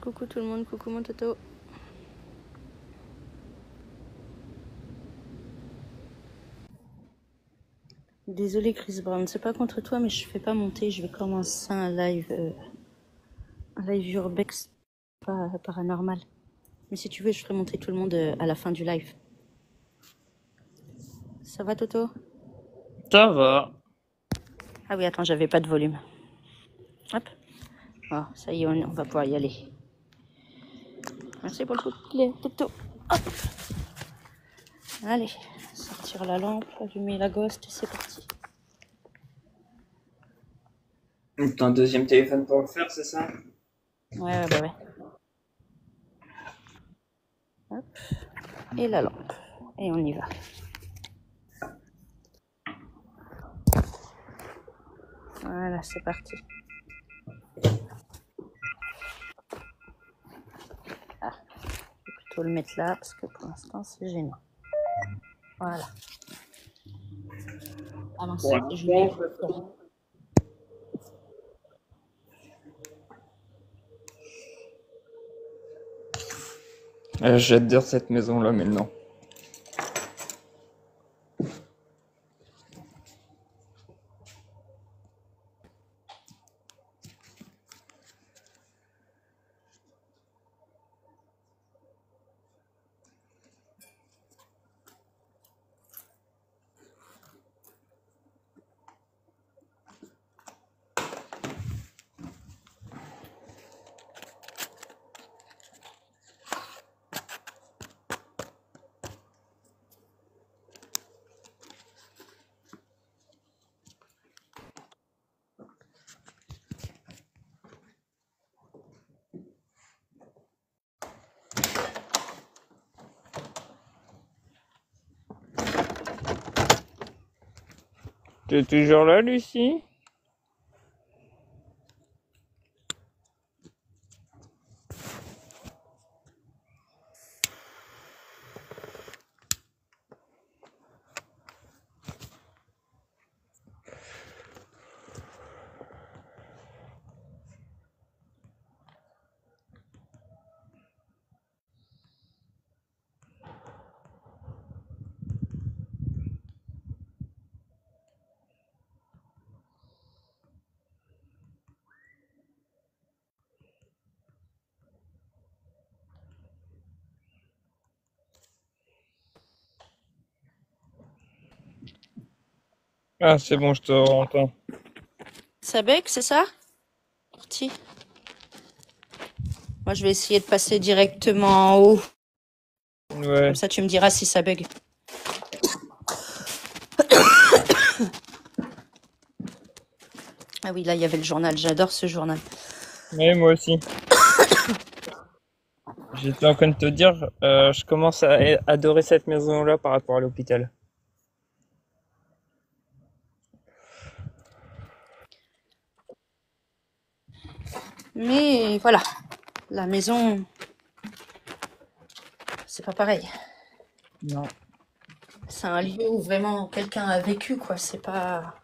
Coucou tout le monde, coucou mon Toto. Désolée Chris Brown, c'est pas contre toi mais je fais pas monter, je vais commencer un live urbex, pas paranormal. Mais si tu veux je ferai monter tout le monde à la fin du live. Ça va Toto? Ça va. Ah oui attends, j'avais pas de volume. Hop. Oh, ça y est, on va pouvoir y aller. Merci pour le coup de Toto. Hop. Allez, sortir la lampe, allumer la ghost, c'est parti. T'as un deuxième téléphone pour le faire, c'est ça? Ouais. Hop. Et la lampe. Et on y va. Voilà, c'est parti. Ah, je vais plutôt le mettre là parce que pour l'instant c'est gênant. Voilà. Ah non, c'est Julien. J'adore cette maison-là maintenant. T'es toujours là, Lucie? Ah, c'est bon, je te entends. Ça bug, c'est ça? Parti. Moi, je vais essayer de passer directement en haut. Ouais. Comme ça, tu me diras si ça bug. Ah oui, là, il y avait le journal. J'adore ce journal. Ouais, moi aussi. J'étais en train de te dire, je commence à adorer cette maison-là par rapport à l'hôpital. Mais voilà, la maison, c'est pas pareil. Non, C'est un lieu où vraiment quelqu'un a vécu, quoi. C'est pas...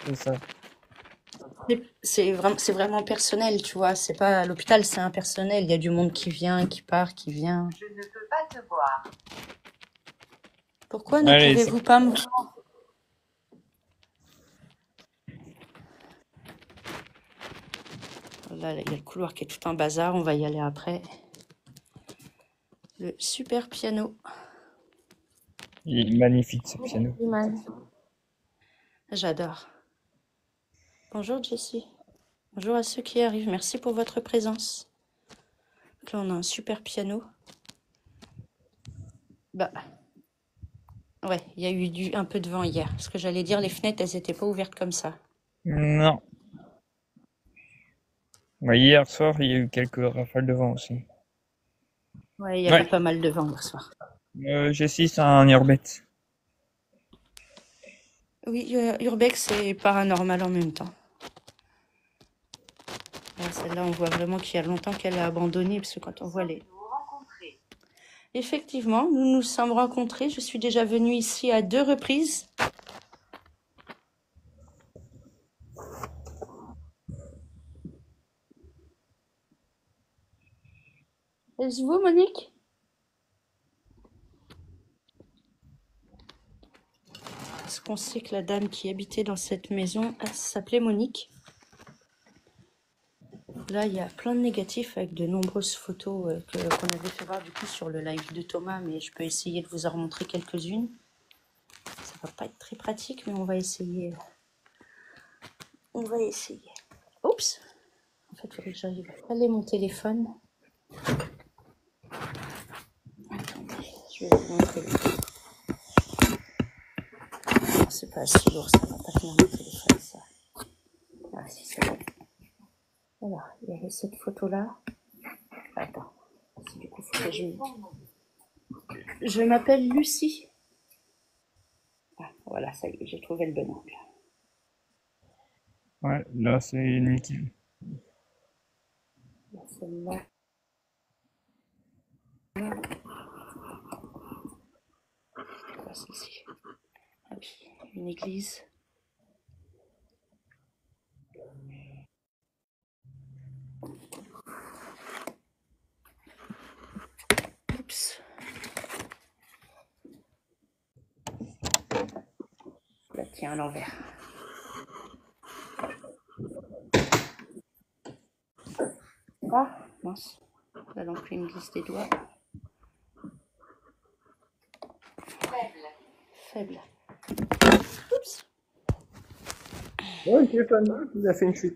c'est ça. C'est vraiment personnel, tu vois. C'est pas l'hôpital, c'est impersonnel. Il y a du monde qui vient, qui part, qui vient. Je ne peux pas te voir. Pourquoi ne Allez, pouvez-vous pas me voir? Là, il y a le couloir qui est tout un bazar. On va y aller après. Le super piano. il est magnifique ce piano. J'adore. Bonjour Jessie. Bonjour à ceux qui arrivent. Merci pour votre présence. Donc là, on a un super piano. Bah, ouais, il y a eu un peu de vent hier. Ce que j'allais dire, les fenêtres, elles étaient pas ouvertes comme ça. Non. Ouais, hier soir, il y a eu quelques rafales de vent aussi. Ouais, il y avait pas mal de vent hier soir. Jessie, c'est un urbex. Oui, Urbex et paranormal en même temps. Là, celle-là, on voit vraiment qu'il y a longtemps qu'elle a abandonné, parce que quand on voit les... Effectivement, nous nous sommes rencontrés. Je suis déjà venue ici à 2 reprises. Est-ce vous, Monique? Est-ce qu'on sait que la dame qui habitait dans cette maison, elle s'appelait Monique? Là, il y a plein de négatifs avec de nombreuses photos qu'on avait fait voir du coup sur le live de Thomas, mais je peux essayer de vous en remontrer quelques-unes. Ça va pas être très pratique, mais on va essayer. On va essayer. Oups! En fait, il faudrait que j'arrive à caler mon téléphone. Attendez, je vais vous montrer. C'est pas assez lourd, ça va pas tenir mon téléphone, ça. Ah, si, c'est bon. Voilà, il y avait cette photo-là. Attends, du coup, faut que je m'appelle Lucie. Ah, voilà, ça y est, j'ai trouvé le bon angle. Ouais, là c'est nickel. Celle-là. Quoi, celle-ci? Ah oui, une église. Oups. Là, tiens, à l'envers. Ah, mince. La lampe me glisse des doigts. Faible. Oups. Ouais, le téléphone, il a fait une chute.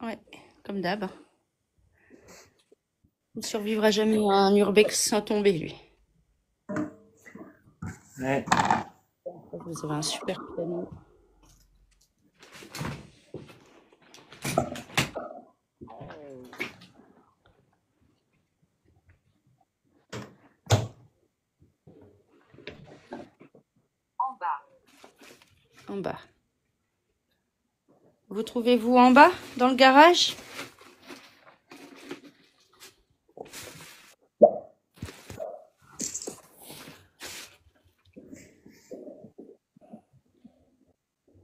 Ouais, comme d'hab. Il ne survivra jamais à un urbex sans tomber, lui. Ouais. Vous avez un super piano. En bas. Vous trouvez-vous en bas, dans le garage?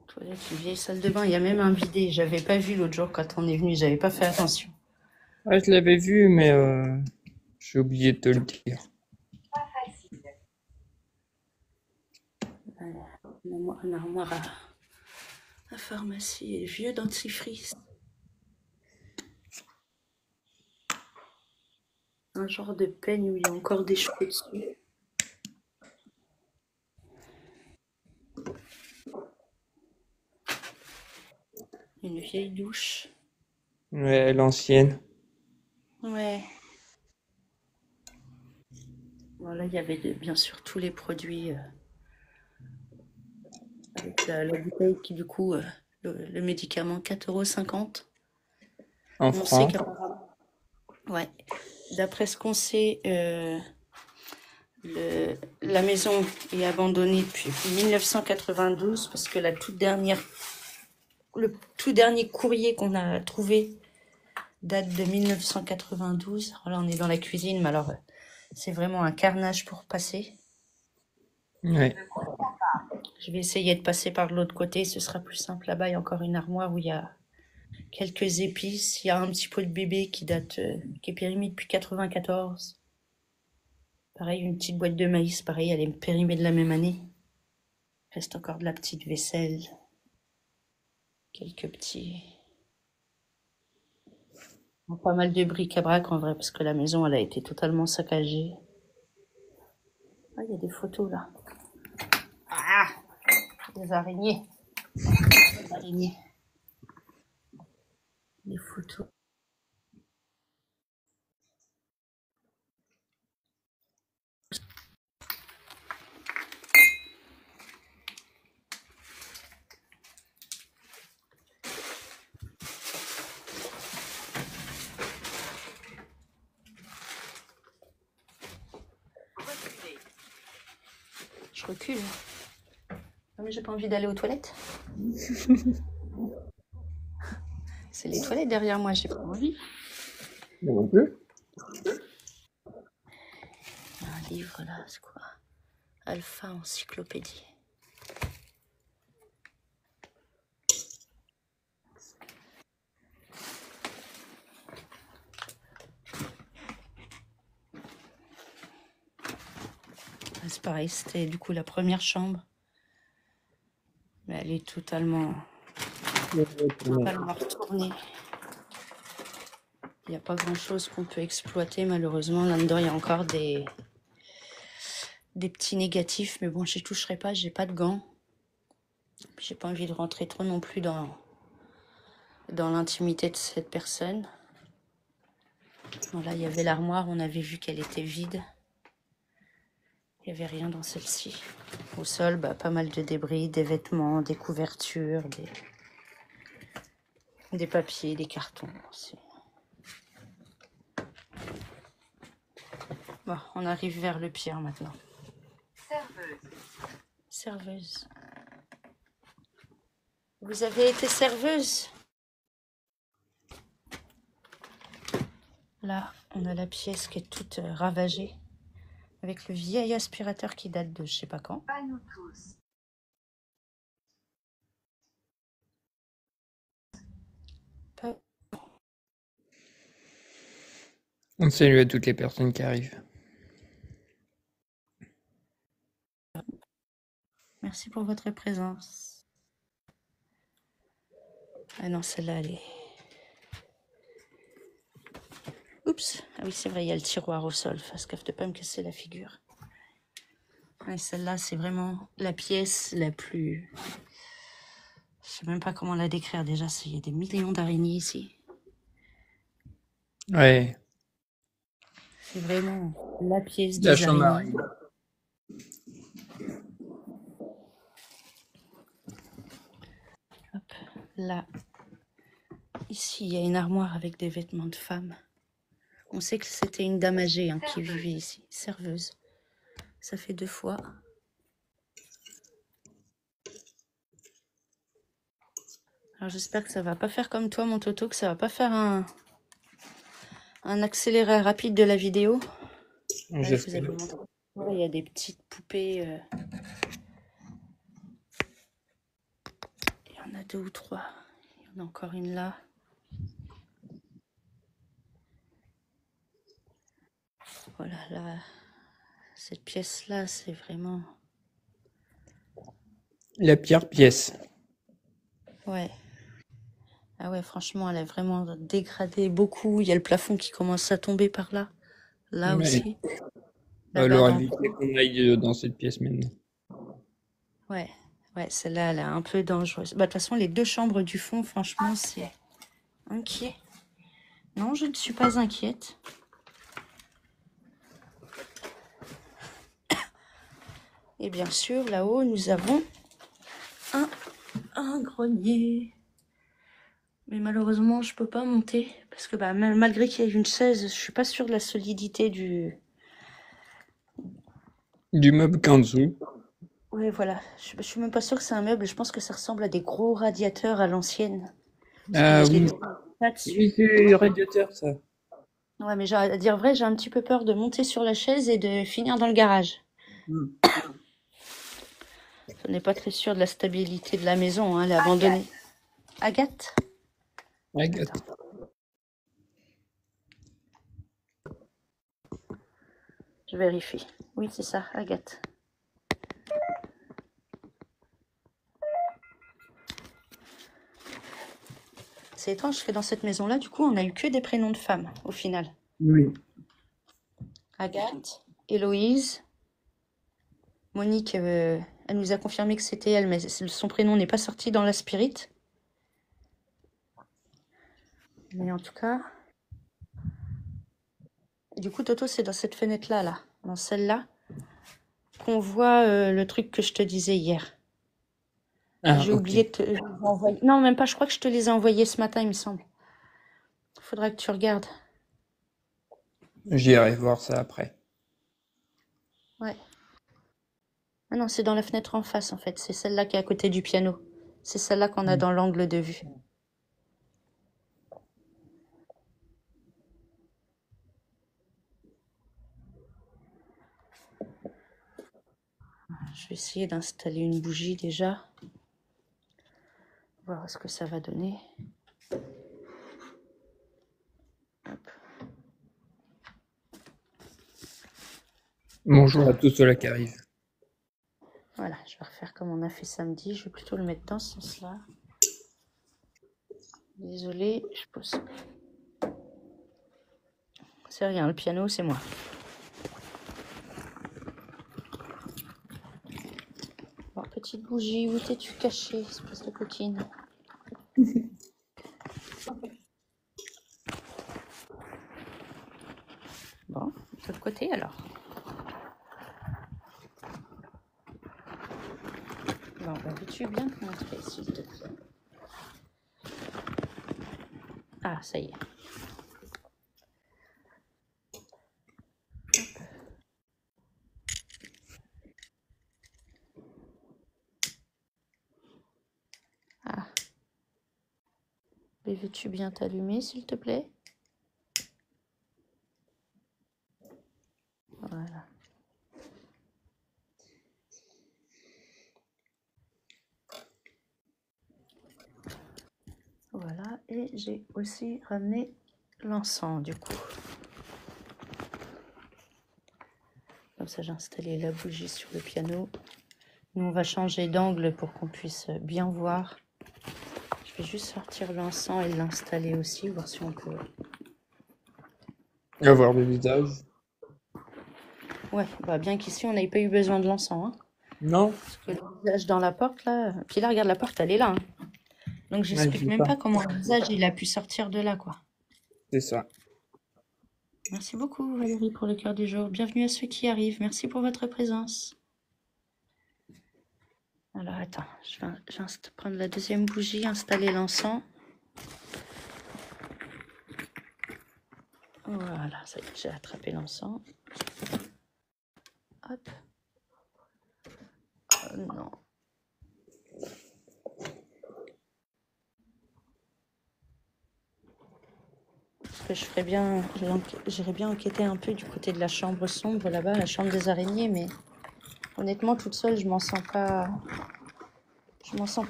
Toilette, une vieille salle de bain. Il y a même un bidet. J'avais pas vu l'autre jour quand on est venu. J'avais pas fait attention. Ouais, je l'avais vu, mais j'ai oublié de te le dire. Une armoire à pharmacie et vieux dentifrice. Un genre de peigne où il y a encore des cheveux dessus. Une vieille douche. Ouais, l'ancienne. Ouais. Voilà, il y avait bien sûr tous les produits avec la bouteille qui du coup, le médicament 4,50 €. En On sait francs. qu'apparemment, ouais, d'après ce qu'on sait, la maison est abandonnée depuis 1992 parce que le tout dernier courrier qu'on a trouvé date de 1992. Alors là, on est dans la cuisine, mais alors c'est vraiment un carnage pour passer. Ouais. Je vais essayer de passer par l'autre côté, ce sera plus simple. Là-bas, il y a encore une armoire où il y a quelques épices. Il y a un petit pot de bébé qui date, qui est périmé depuis 94. Pareil, une petite boîte de maïs, pareil, elle est périmée de la même année. Il reste encore de la petite vaisselle. Quelques petits... Pas mal de bric-à-brac en vrai, parce que la maison, elle a été totalement saccagée. Ah, il y a des photos là. Ah! Des araignées. Des araignées. Des photos. Je recule. Non mais j'ai pas envie d'aller aux toilettes. C'est les toilettes derrière moi, j'ai pas envie. Moi non plus. Il y a un livre là, c'est quoi? Alpha Encyclopédie. C'est pareil, c'était du coup la première chambre. Mais elle est totalement retournée. Il n'y a pas grand-chose qu'on peut exploiter, malheureusement. Là-dedans, il y a encore des petits négatifs. Mais bon, j'y toucherai pas, j'ai pas de gants. J'ai pas envie de rentrer trop non plus dans l'intimité de cette personne. Voilà, il y avait l'armoire, on avait vu qu'elle était vide. Il n'y avait rien dans celle-ci. Au sol, pas mal de débris, des vêtements, des couvertures, des papiers, des cartons. Bon, on arrive vers le pire maintenant. Serveuse. Vous avez été serveuse? Là, on a la pièce qui est toute ravagée, avec le vieil aspirateur qui date de je sais pas quand. Pas nous tous. On salue à toutes les personnes qui arrivent. Merci pour votre présence. Ah non, celle-là, elle est... Oups. Ah oui, c'est vrai, il y a le tiroir au sol. Fasse gaffe de pas me casser la figure. Ouais, celle-là, c'est vraiment la pièce la plus... Je sais même pas comment la décrire déjà. Il y a des millions d'araignées ici. Ouais. C'est vraiment la pièce La des chambre araignées. Hop, là. Ici, il y a une armoire avec des vêtements de femme. On sait que c'était une dame âgée qui vivait ici. Serveuse. Ça fait 2 fois. Alors j'espère que ça va pas faire comme toi, mon Toto, que ça va pas faire un accéléré rapide de la vidéo. Là, je vous avais montré. Il y a des petites poupées. Il y en a 2 ou 3. Il y en a encore une là. Voilà, là, cette pièce-là, c'est vraiment... La pire pièce. Ouais. Ah ouais, franchement, elle a vraiment dégradé beaucoup. Il y a le plafond qui commence à tomber par là. Là Ouais. aussi. Alors, éviter qu'on aille dans cette pièce maintenant. Ouais, celle-là, elle est un peu dangereuse. De toute façon, les 2 chambres du fond, franchement, c'est inquiet. Non, je ne suis pas inquiète. Et bien sûr, là-haut, nous avons un grenier. Mais malheureusement, je peux pas monter. Parce que malgré qu'il y ait une chaise, je suis pas sûre de la solidité du meuble qu'en dessous. Ouais, voilà. Je suis même pas sûre que c'est un meuble. Je pense que ça ressemble à des gros radiateurs à l'ancienne. Ah oui. Oui, c'est le radiateur, ça. Ouais, mais à dire vrai, j'ai un petit peu peur de monter sur la chaise et de finir dans le garage. On n'est pas très sûr de la stabilité de la maison, elle est abandonnée. Agathe? Agathe. Je vérifie. Oui, c'est ça, Agathe. C'est étrange que dans cette maison-là, du coup, on n'a eu que des prénoms de femmes, au final. Oui. Agathe, Héloïse, Monique, elle nous a confirmé que c'était elle, mais son prénom n'est pas sorti dans la spirit. Mais en tout cas... Du coup, Toto, c'est dans cette fenêtre-là, là, dans celle-là, qu'on voit le truc que je te disais hier. J'ai oublié de te envoyer. Non, même pas, je crois que je te les ai envoyés ce matin, il me semble. Il faudra que tu regardes. J'irai voir ça après. Ouais. Ah non, c'est dans la fenêtre en face, en fait. C'est celle-là qui est à côté du piano. C'est celle-là qu'on a dans l'angle de vue. Je vais essayer d'installer une bougie déjà. Voir ce que ça va donner. Hop. Bonjour à tous ceux-là qui arrivent. Voilà, je vais refaire comme on a fait samedi. Je vais plutôt le mettre dans ce sens-là. Désolée, je pose. C'est rien, le piano, c'est moi. Bon, petite bougie, où t'es-tu cachée, espèce de coquine? Bon, de l'autre côté alors. Bon, bah, veux-tu bien te montrer, s'il te plaît? Ah, ça y est. Ah. Mais veux-tu bien t'allumer, s'il te plaît? Voilà. Voilà, et j'ai aussi ramené l'encens, du coup. Comme ça, j'ai installé la bougie sur le piano. Nous, on va changer d'angle pour qu'on puisse bien voir. Je vais juste sortir l'encens et l'installer aussi, voir si on peut... Avoir le visage. Ouais, bah bien qu'ici, on n'ait pas eu besoin de l'encens. Hein. Non? Parce que le visage dans la porte, là... Puis là, regarde, la porte, elle est là. Hein. Donc, j'explique même pas comment le visage, il a pu sortir de là, quoi. C'est ça. Merci beaucoup, Valérie, pour le cœur du jour. Bienvenue à ceux qui arrivent. Merci pour votre présence. Alors, attends, je vais prendre la deuxième bougie, installer l'encens. Voilà, ça y est, j'ai attrapé l'encens. Hop. Oh, non. Parce que je ferais bien, j'irais bien enquêter un peu du côté de la chambre sombre là-bas, la chambre des araignées, mais honnêtement, toute seule, je m'en sens pas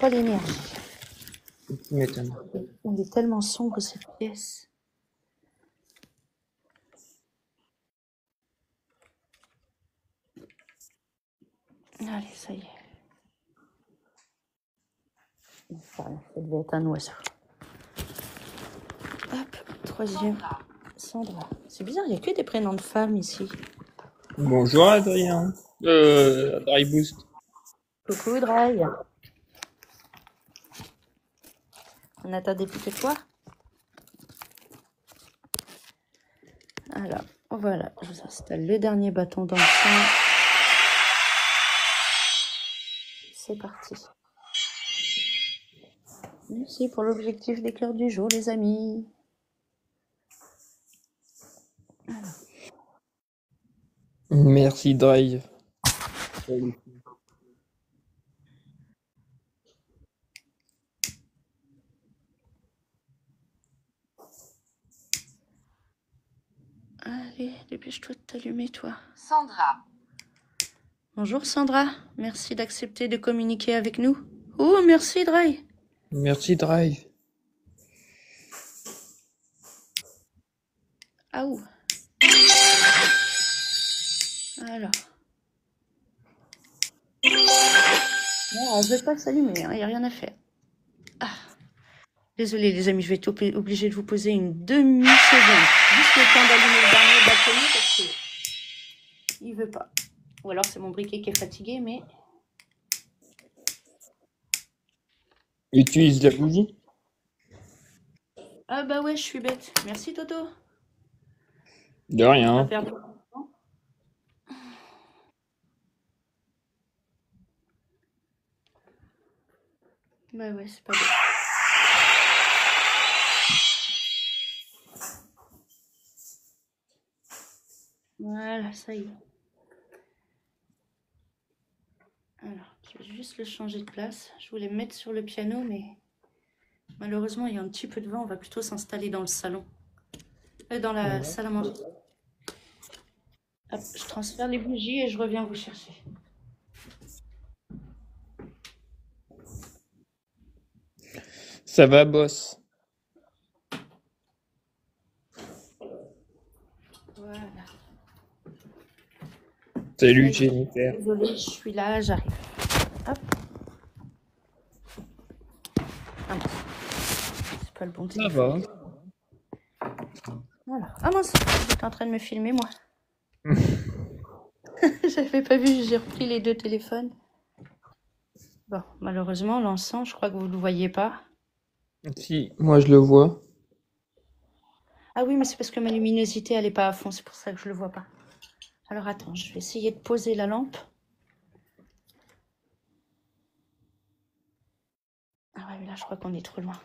l'énergie. Tu m'étonnes. Elle est tellement sombre cette pièce. Allez, ça y est. Enfin, ça devait être un oiseau. Hop, troisième. Sandra. C'est bizarre, il n'y a que des prénoms de femmes ici. Bonjour Adrien. Dry Boost. Coucou, Dry. On attendait plus que toi. Alors, voilà, je vous installe le dernier bâton d'encens. C'est parti. Merci pour l'objectif des cœurs du jour, les amis. Merci Dry. Allez, dépêche-toi de t'allumer, toi. Sandra. Bonjour Sandra, merci d'accepter de communiquer avec nous. Oh, merci Dry. Merci Dry. Ah ouh. Alors. Non, elle ne veut pas s'allumer, il n'y a rien à faire. Ah. Désolée les amis, je vais être obligée de vous poser une demi-seconde. Juste le temps d'allumer le dernier bâtonnet parce que il veut pas. Ou alors c'est mon briquet qui est fatigué, mais... Utilise la bougie. Ah bah ouais, je suis bête. Merci Toto. De rien. Bah ouais, c'est pas bête. Voilà, ça y est. Alors, je vais juste le changer de place. Je voulais me mettre sur le piano, mais malheureusement, il y a un petit peu de vent. On va plutôt s'installer dans le salon. Dans la salle à manger. Hop, je transfère les bougies et je reviens vous chercher. Ça va, boss. Voilà. Salut Là, Jennifer. désolée, je suis là, j'arrive. Hop. Ah mince, c'est pas le bon Ça téléphone. va. Voilà. Ah mince, j'étais en train de me filmer moi. J'avais pas vu, j'ai repris les deux téléphones. Bon, malheureusement, l'encens, je crois que vous le voyez pas. Si, moi je le vois. Ah oui, mais c'est parce que ma luminosité, elle est pas à fond, c'est pour ça que je le vois pas. Alors attends, je vais essayer de poser la lampe. Ah ouais, mais là, je crois qu'on est trop loin.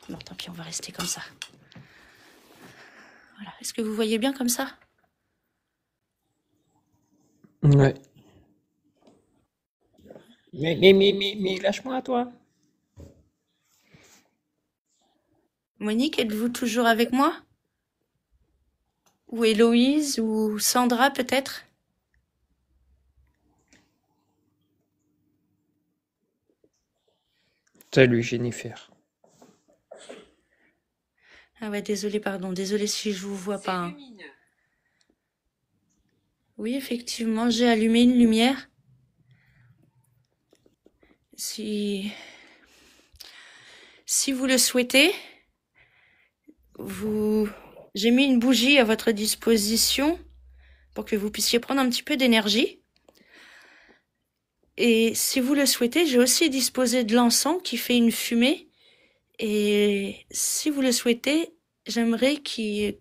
Non, tant pis, on va rester comme ça. Voilà. Est-ce que vous voyez bien comme ça? Ouais. Mais, lâche-moi toi. Monique, êtes-vous toujours avec moi? Ou Héloïse, ou Sandra peut-être? Salut Jennifer. Ah ouais, désolé, pardon, désolé si je vous vois pas. Hein. Oui, effectivement, j'ai allumé une lumière. Si vous le souhaitez, j'ai mis une bougie à votre disposition pour que vous puissiez prendre un petit peu d'énergie. Et si vous le souhaitez, j'ai aussi disposé de l'encens qui fait une fumée. Et si vous le souhaitez, j'aimerais si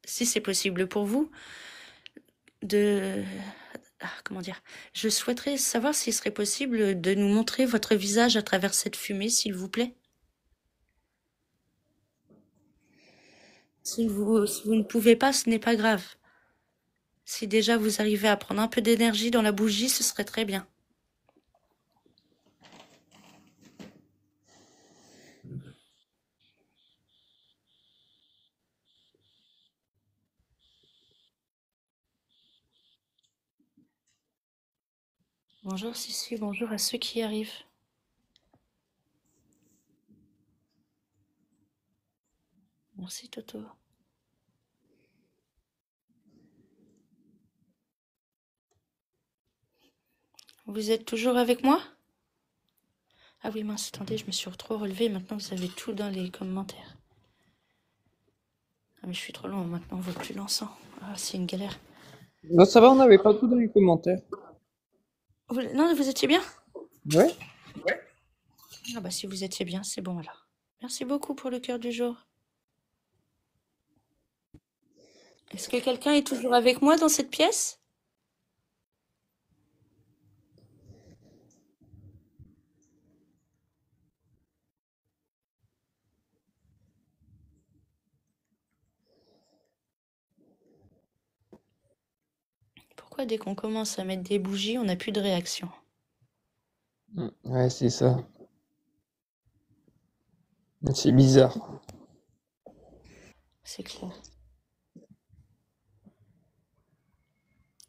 c'est possible pour vous, comment dire, je souhaiterais savoir s'il serait possible de nous montrer votre visage à travers cette fumée, s'il vous plaît. Si vous ne pouvez pas, ce n'est pas grave. Si déjà vous arrivez à prendre un peu d'énergie dans la bougie, ce serait très bien. Bonjour Sissi, bonjour à ceux qui arrivent. Merci Toto. Vous êtes toujours avec moi? Ah oui, mince, attendez, je me suis trop relevée. Maintenant, vous avez tout dans les commentaires. Ah mais je suis trop loin, maintenant on voit plus l'encens. Ah, c'est une galère. Non, ça va, on n'avait pas tout dans les commentaires. Non, vous étiez bien? Ouais. Ah bah si vous étiez bien, c'est bon alors. Merci beaucoup pour le cœur du jour. Est-ce que quelqu'un est toujours avec moi dans cette pièce? Pourquoi dès qu'on commence à mettre des bougies, on n'a plus de réaction? Ouais, c'est ça. C'est bizarre. C'est clair.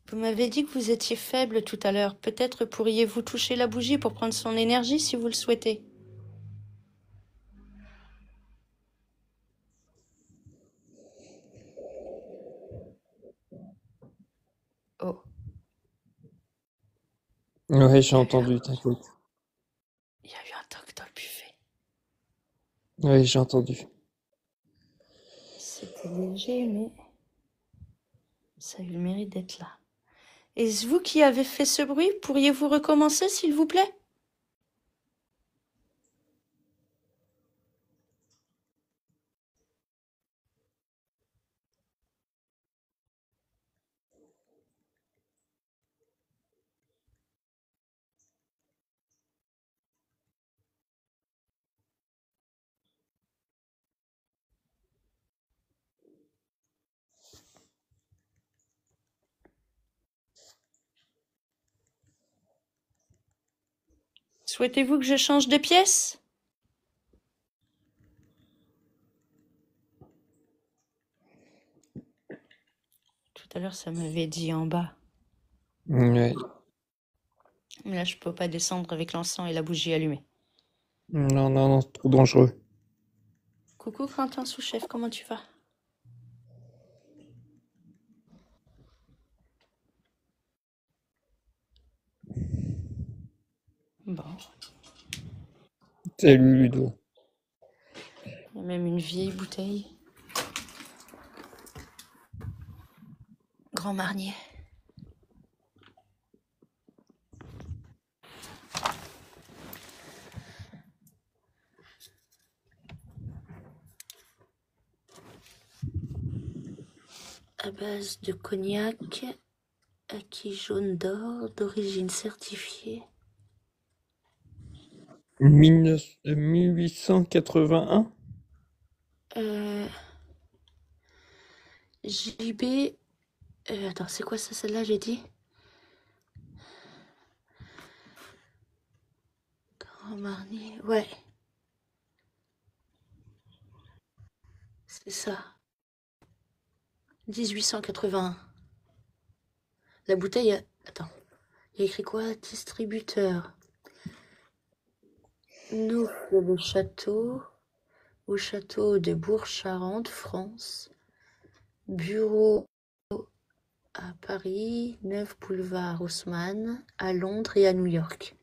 Vous m'avez dit que vous étiez faible tout à l'heure. Peut-être pourriez-vous toucher la bougie pour prendre son énergie si vous le souhaitez. Oh, Ouais, j'ai entendu, t'inquiète. il y a eu un toc dans le buffet. Ouais, j'ai entendu. C'était léger, mais ça a eu le mérite d'être là. Est-ce vous qui avez fait ce bruit? Pourriez-vous recommencer, s'il vous plaît? Souhaitez-vous que je change de pièce? Tout à l'heure, ça m'avait dit en bas. Ouais. Mais là, je peux pas descendre avec l'encens et la bougie allumée. Non, non, non, c'est trop dangereux. Coucou Quentin sous-chef, comment tu vas? Bon, Salut Ludo. il y a même une vieille bouteille. Grand Marnier. À base de cognac, acquis jaune d'or, d'origine certifiée. 1881? JB. Attends, c'est quoi ça, celle-là, j'ai dit? Grand Marnier, ouais. C'est ça. 1881. La bouteille, attends. Il y a écrit quoi? Distributeur. Nous, le château. Au château de Bourg-Charentes, France. Bureau à Paris, 9 boulevard Haussmann, à Londres et à New York.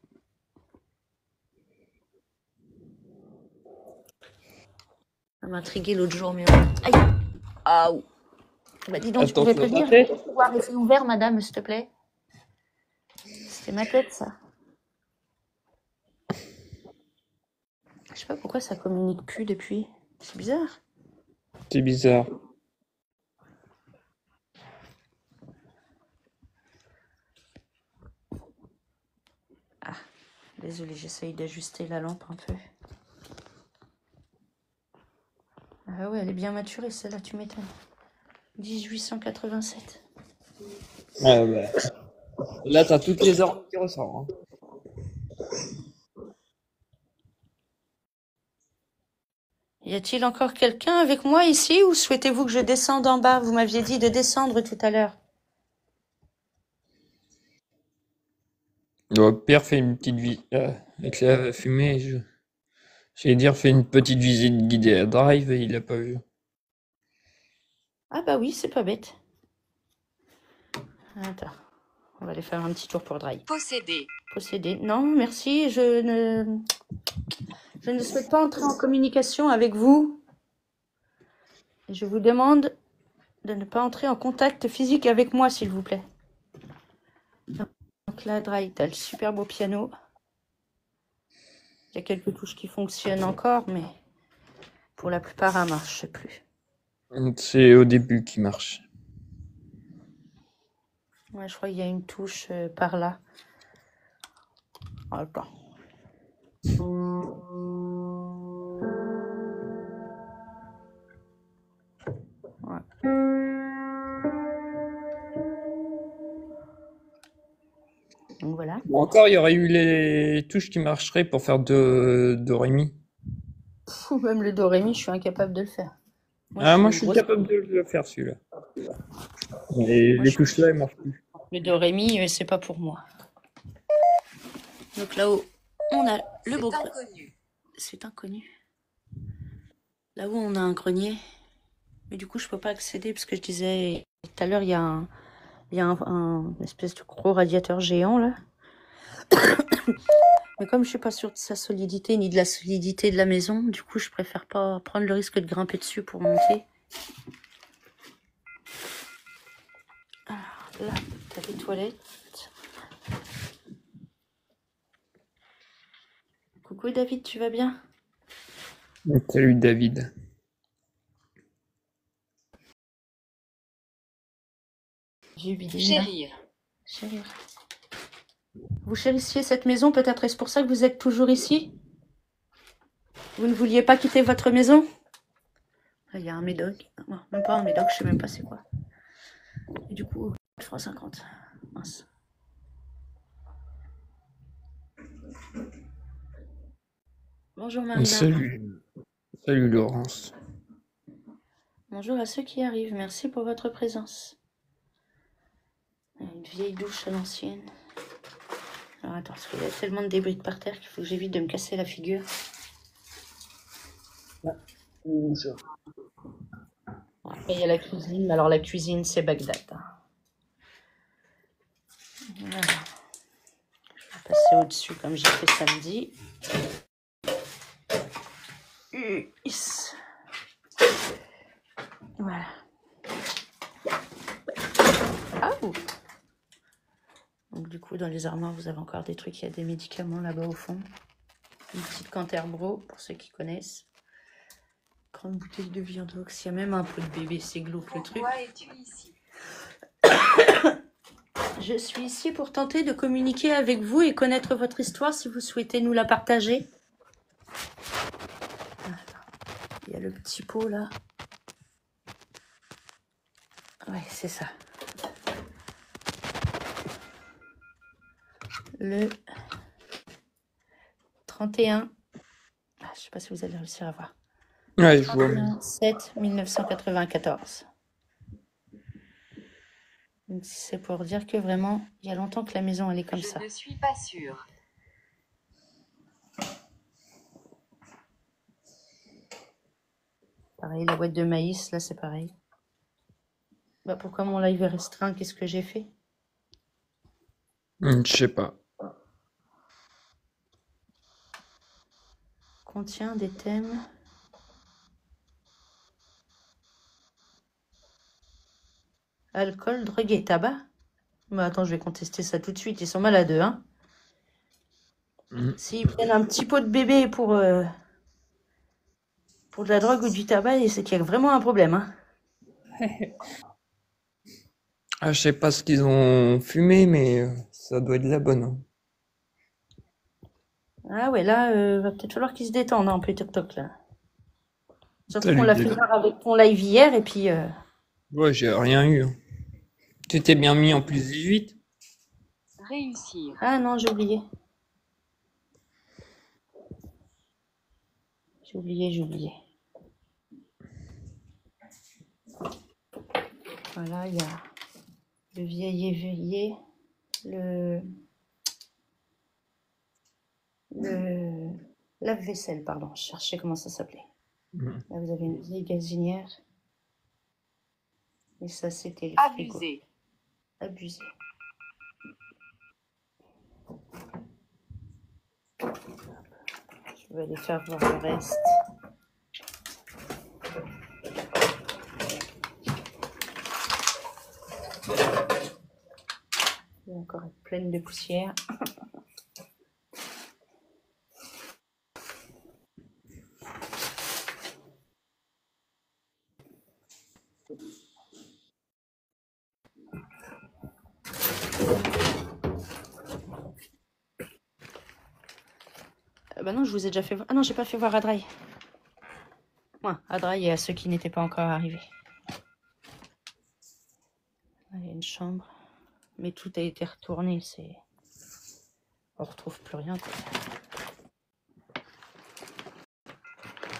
Ça m'a intrigué l'autre jour, mais... Aïe! Ah, bah dis donc, tu Attends, pouvais tu vas prévenir taper? que le couloir est ouvert, madame, s'il te plaît. C'était ma tête, ça. Je sais pas pourquoi ça communique plus depuis. C'est bizarre. C'est bizarre. Désolée, j'essaye d'ajuster la lampe un peu. Ah ouais, elle est bien maturée, celle-là, tu m'étonnes. 1887. Ah bah. Là, t'as toutes les armes qui ressortent. Y a-t-il encore quelqu'un avec moi ici ou souhaitez-vous que je descende en bas? Vous m'aviez dit de descendre tout à l'heure. Pierre fait une petite visite. Avec la fumée, j'allais dire, fait une petite visite guidée à Drive et il a pas vu. Ah bah oui, c'est pas bête. Attends, on va aller faire un petit tour pour Drive. Posséder. Non, merci, je ne souhaite pas entrer en communication avec vous. Je vous demande de ne pas entrer en contact physique avec moi, s'il vous plaît. Donc là, Drive, t'as le super beau piano. Il y a quelques touches qui fonctionnent encore, mais pour la plupart, ça marche, je sais plus. C'est au début qui marche. Ouais, je crois qu'il y a une touche par là. Attends. Ouais. Donc voilà. Ou encore, il y aurait eu les touches qui marcheraient pour faire de Rémi. Ou même le do ré mi, je suis incapable de le faire. Moi, je suis capable de le faire, celui-là. Et les touches là, elles marchent plus. Le do ré mi, c'est pas pour moi. Donc là-haut, on a le beau grenier. C'est inconnu. Là-haut, on a un grenier. Mais du coup, je peux pas accéder parce que je disais tout à l'heure, il y a un espèce de gros radiateur géant là. Mais comme je suis pas sûre de sa solidité ni de la solidité de la maison, du coup, je préfère pas prendre le risque de grimper dessus pour monter. Alors là, t'as les toilettes. Coucou David, tu vas bien? Salut David. J'ai vidé. Chérir. Vous chérissiez cette maison, peut-être est-ce pour ça que vous êtes toujours ici? Vous ne vouliez pas quitter votre maison? Là, il y a un médoc. Non, même pas un médoc, je sais même pas c'est quoi. Et du coup, 4,50 €. Mince. Bonjour Marina. Salut Laurence. Bonjour à ceux qui arrivent. Merci pour votre présence. Une vieille douche à l'ancienne. Alors attends, parce qu'il y a tellement de débris par terre qu'il faut que j'évite de me casser la figure. Après, il y a la cuisine. Alors la cuisine, c'est Bagdad. Voilà. Je vais passer passer au-dessus comme j'ai fait samedi. Yes. Voilà. Ah, donc du coup, dans les armoires, vous avez encore des trucs. Il y a des médicaments là-bas au fond. Une petite Canterbro, pour ceux qui connaissent. Grande bouteille de Viandox. Il y a même un peu de bébé, c'est glauque le truc. Pourquoi es-tu ici? Je suis ici pour tenter de communiquer avec vous et connaître votre histoire si vous souhaitez nous la partager. Voilà. Il y a le petit pot là. Ouais, c'est ça. Le 31. Je ne sais pas si vous allez réussir à voir. Ouais, je vois. 7 1994. Donc c'est pour dire que vraiment, il y a longtemps que la maison elle est comme ça. Je ne suis pas sûre. Pareil, la boîte de maïs, là c'est pareil. Bah, pourquoi mon live est restreint? Qu'est-ce que j'ai fait? Je sais pas. Contient des thèmes. Alcool, drogue et tabac. Mais attends, je vais contester ça tout de suite. Ils sont malades, hein. S'ils prennent un petit pot de bébé pour de la drogue ou du tabac, c'est qu'il y a vraiment un problème, hein. Ah, je sais pas ce qu'ils ont fumé, mais ça doit être de la bonne. Hein. Ah ouais, là, va peut-être falloir qu'ils se détendent un peu, toc là. Surtout Salut, qu'on l'a fait David. voir avec ton live hier, et puis... Ouais, j'ai rien eu. Hein. Tu t'es bien mis en plus 18? Réussir. Ah non, j'ai oublié. J'ai oublié. Voilà, il y a le vieil éveillé, le lave-vaisselle, pardon. Je cherchais comment ça s'appelait. Là, vous avez une vieille gazinière. Et ça, c'était le frigo. Abusé. Abusé. Je vais aller faire voir le reste. Elle est encore pleine de poussière. Bah non, je vous ai déjà fait voir. Ah non, j'ai pas fait voir à Dry. Ouais, à Dry et à ceux qui n'étaient pas encore arrivés. Là, il y a une chambre. Mais tout a été retourné, c'est... On retrouve plus rien, quoi.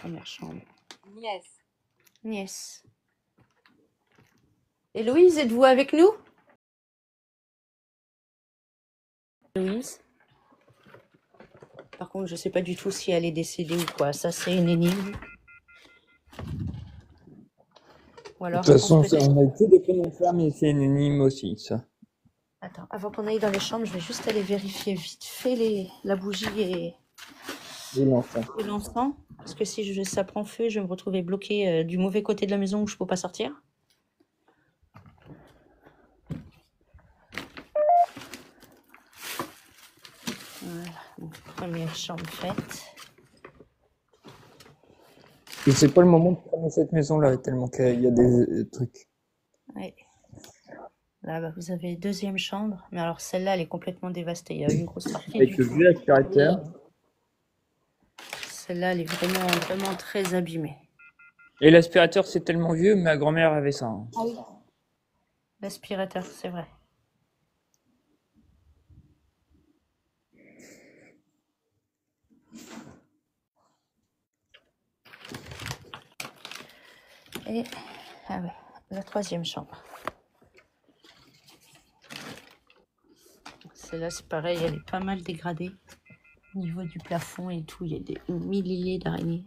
Première chambre. Nièce. Nièce. Héloïse, êtes-vous avec nous? Héloïse. Par contre, je sais pas du tout si elle est décédée ou quoi. Ça, c'est une énigme. Ou De alors, toute je pense façon, peut-être... on a que des prénoms de femmes et c'est une énime aussi, ça. Attends, avant qu'on aille dans les chambres, je vais juste aller vérifier vite fait la bougie et l'enfant. l'encens. Parce que si ça prend feu, je vais me retrouver bloquée du mauvais côté de la maison où je peux pas sortir. Voilà, donc, première chambre faite. Et c'est pas le moment de prendre cette maison-là, tellement qu'il y a des trucs. Ouais. Là, bah, vous avez deuxième chambre. Mais alors, celle-là, elle est complètement dévastée. Il y a une grosse partie Avec du le tout. vieux aspirateur. Celle-là, elle est vraiment, vraiment très abîmée. Et l'aspirateur, c'est tellement vieux, ma grand-mère avait ça. Hein. Ah oui. L'aspirateur, c'est vrai. Et, ah ouais, la troisième chambre. Celle-là, c'est pareil, elle est pas mal dégradée. Au niveau du plafond et tout, il y a des milliers d'araignées.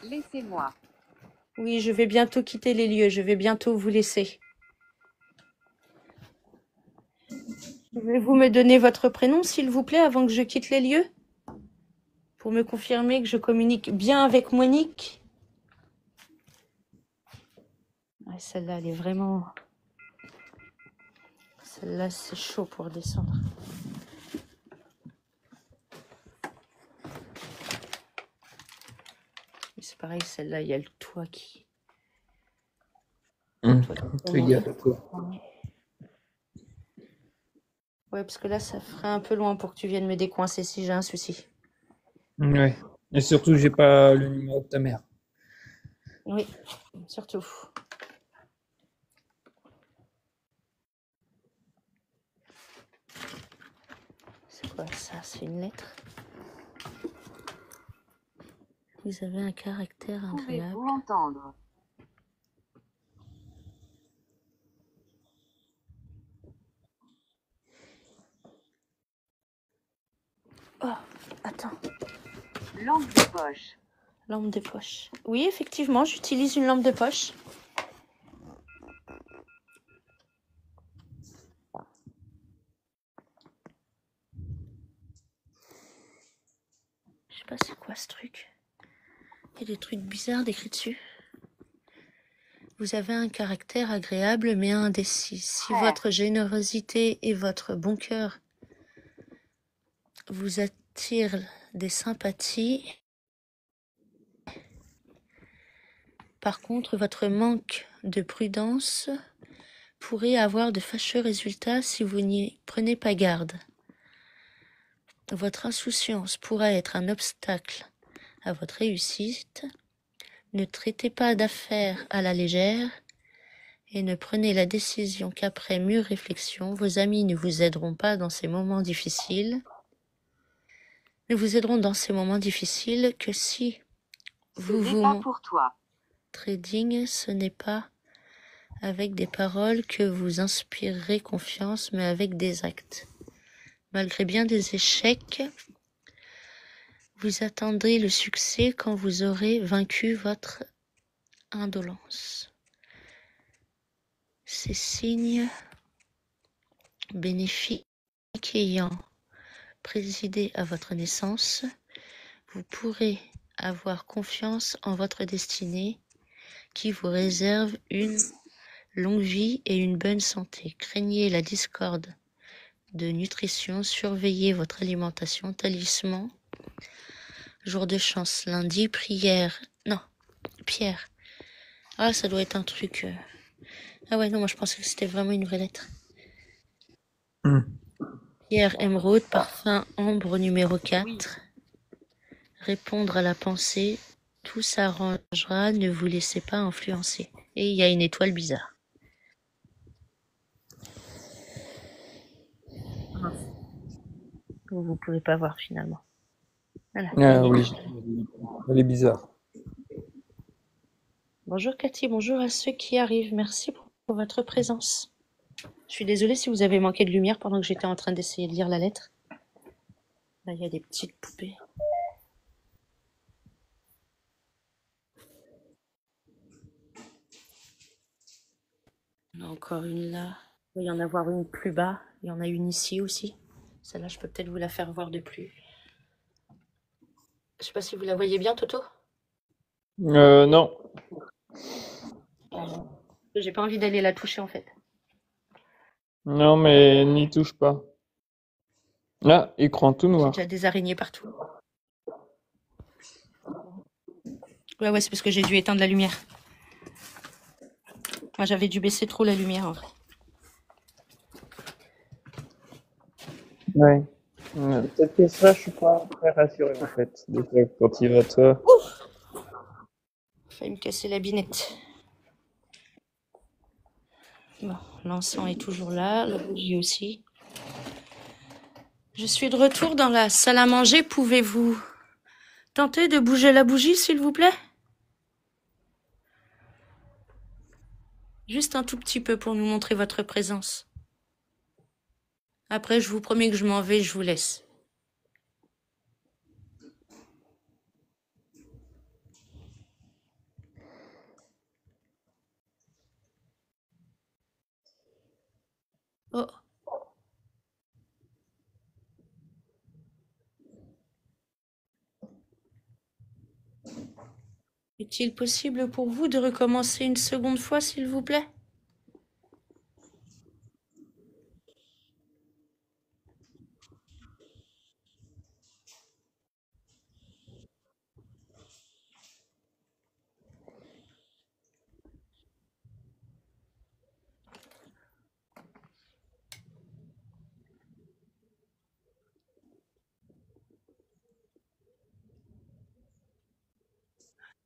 Laissez-moi. Oui, je vais bientôt quitter les lieux. Je vais bientôt vous laisser. Pouvez-vous me donner votre prénom, s'il vous plaît, avant que je quitte les lieux? Pour me confirmer que je communique bien avec Monique. Ouais, celle-là, elle est vraiment... Celle-là, c'est chaud pour descendre. C'est pareil, celle-là, il y a le toit qui... Fais gaffe à toi. Ouais, parce que là, ça ferait un peu loin pour que tu viennes me décoincer si j'ai un souci. Ouais. Et surtout, j'ai pas le numéro de ta mère. Oui, surtout. C'est quoi ça? C'est une lettre? Vous avez un caractère agréable. Pouvez-vous entendre? Oh, attends. Lampe de poche. Lampe de poche. Oui, effectivement, j'utilise une lampe de poche. Je sais pas c'est quoi ce truc. Il y a des trucs bizarres décrits dessus. Vous avez un caractère agréable mais indécis. Si votre générosité et votre bon cœur vous attirent des sympathies, par contre, votre manque de prudence pourrait avoir de fâcheux résultats si vous n'y prenez pas garde. Votre insouciance pourra être un obstacle à votre réussite. Ne traitez pas d'affaires à la légère et ne prenez la décision qu'après mûre réflexion. Vos amis ne vous aideront pas dans ces moments difficiles. Ne vous aideront dans ces moments difficiles que si vous Ce vous n'est pas pour toi. montrez digne. Ce n'est pas avec des paroles que vous inspirerez confiance, mais avec des actes. Malgré bien des échecs, vous attendrez le succès quand vous aurez vaincu votre indolence. Ces signes bénéfiques ayant présidé à votre naissance, vous pourrez avoir confiance en votre destinée qui vous réserve une longue vie et une bonne santé. Craignez la discorde de nutrition, surveillez votre alimentation, talisman, jour de chance, lundi, prière, non, Pierre. Ah, ça doit être un truc... Ah ouais, non, moi je pensais que c'était vraiment une vraie lettre. Pierre émeraude, parfum ambre numéro 4. Oui. Répondre à la pensée, tout s'arrangera, ne vous laissez pas influencer. Et il y a une étoile bizarre. Vous pouvez pas voir finalement. Voilà. Ah oui, elle est bizarre. Bonjour Cathy, bonjour à ceux qui arrivent. Merci pour votre présence. Je suis désolée si vous avez manqué de lumière pendant que j'étais en train d'essayer de lire la lettre. Là, il y a des petites poupées. Il y en a encore une là. Il va y en avoir une plus bas. Il y en a une ici aussi. Celle-là, je peux peut-être vous la faire voir de plus. Je sais pas si vous la voyez bien, Toto. Non. J'ai pas envie d'aller la toucher en fait. Non, mais n'y touche pas. Là, écran tout J'ai noir. déjà des araignées partout. Ouais, c'est parce que j'ai dû éteindre la lumière. Moi, j'avais dû baisser trop la lumière en vrai. Ouais. Cette pièce-là, je suis pas très rassuré en fait. Des fois, quand il va toi. Failli me casser la binette. Bon, l'encens est toujours là, la bougie aussi. Je suis de retour dans la salle à manger. Pouvez-vous tenter de bouger la bougie, s'il vous plaît? Juste un tout petit peu pour nous montrer votre présence. Après, je vous promets que je m'en vais, je vous laisse. Oh, est-il possible pour vous de recommencer une seconde fois, s'il vous plaît?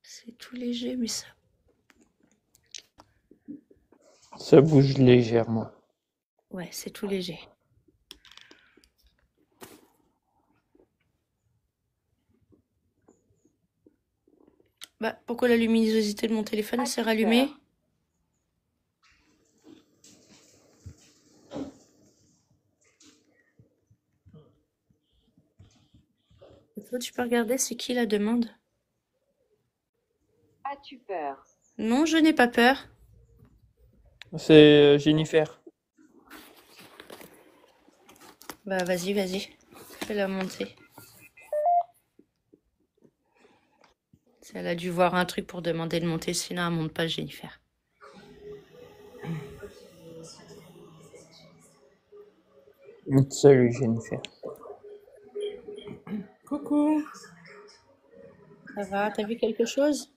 C'est tout léger, mais ça... Ça bouge légèrement. Ouais, c'est tout léger. Bah, pourquoi la luminosité de mon téléphone elle s'est rallumée? Toi, tu peux regarder, c'est qui la demande? As-tu peur? Non, je n'ai pas peur. C'est Jennifer. Bah, vas-y. Fais-la monter. Elle a dû voir un truc pour demander de monter, sinon elle monte pas, Jennifer. Salut Jennifer. Coucou. Ça va, t'as vu quelque chose?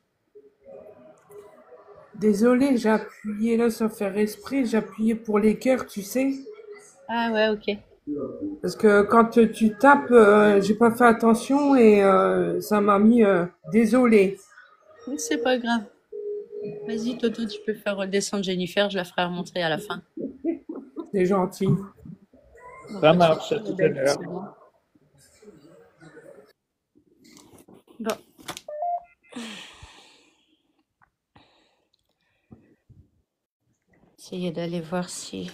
Désolée, j'ai appuyé là sans faire esprit, j'ai appuyé pour les cœurs, tu sais. Ah ouais, ok. Parce que quand tu tapes, j'ai pas fait attention et ça m'a mis désolée. C'est pas grave. Vas-y, Toto, tu peux faire redescendre Jennifer, je la ferai remonter à la fin. C'est gentil. Ça marche, à tout à l'heure. Bon. Essayez d'aller voir si,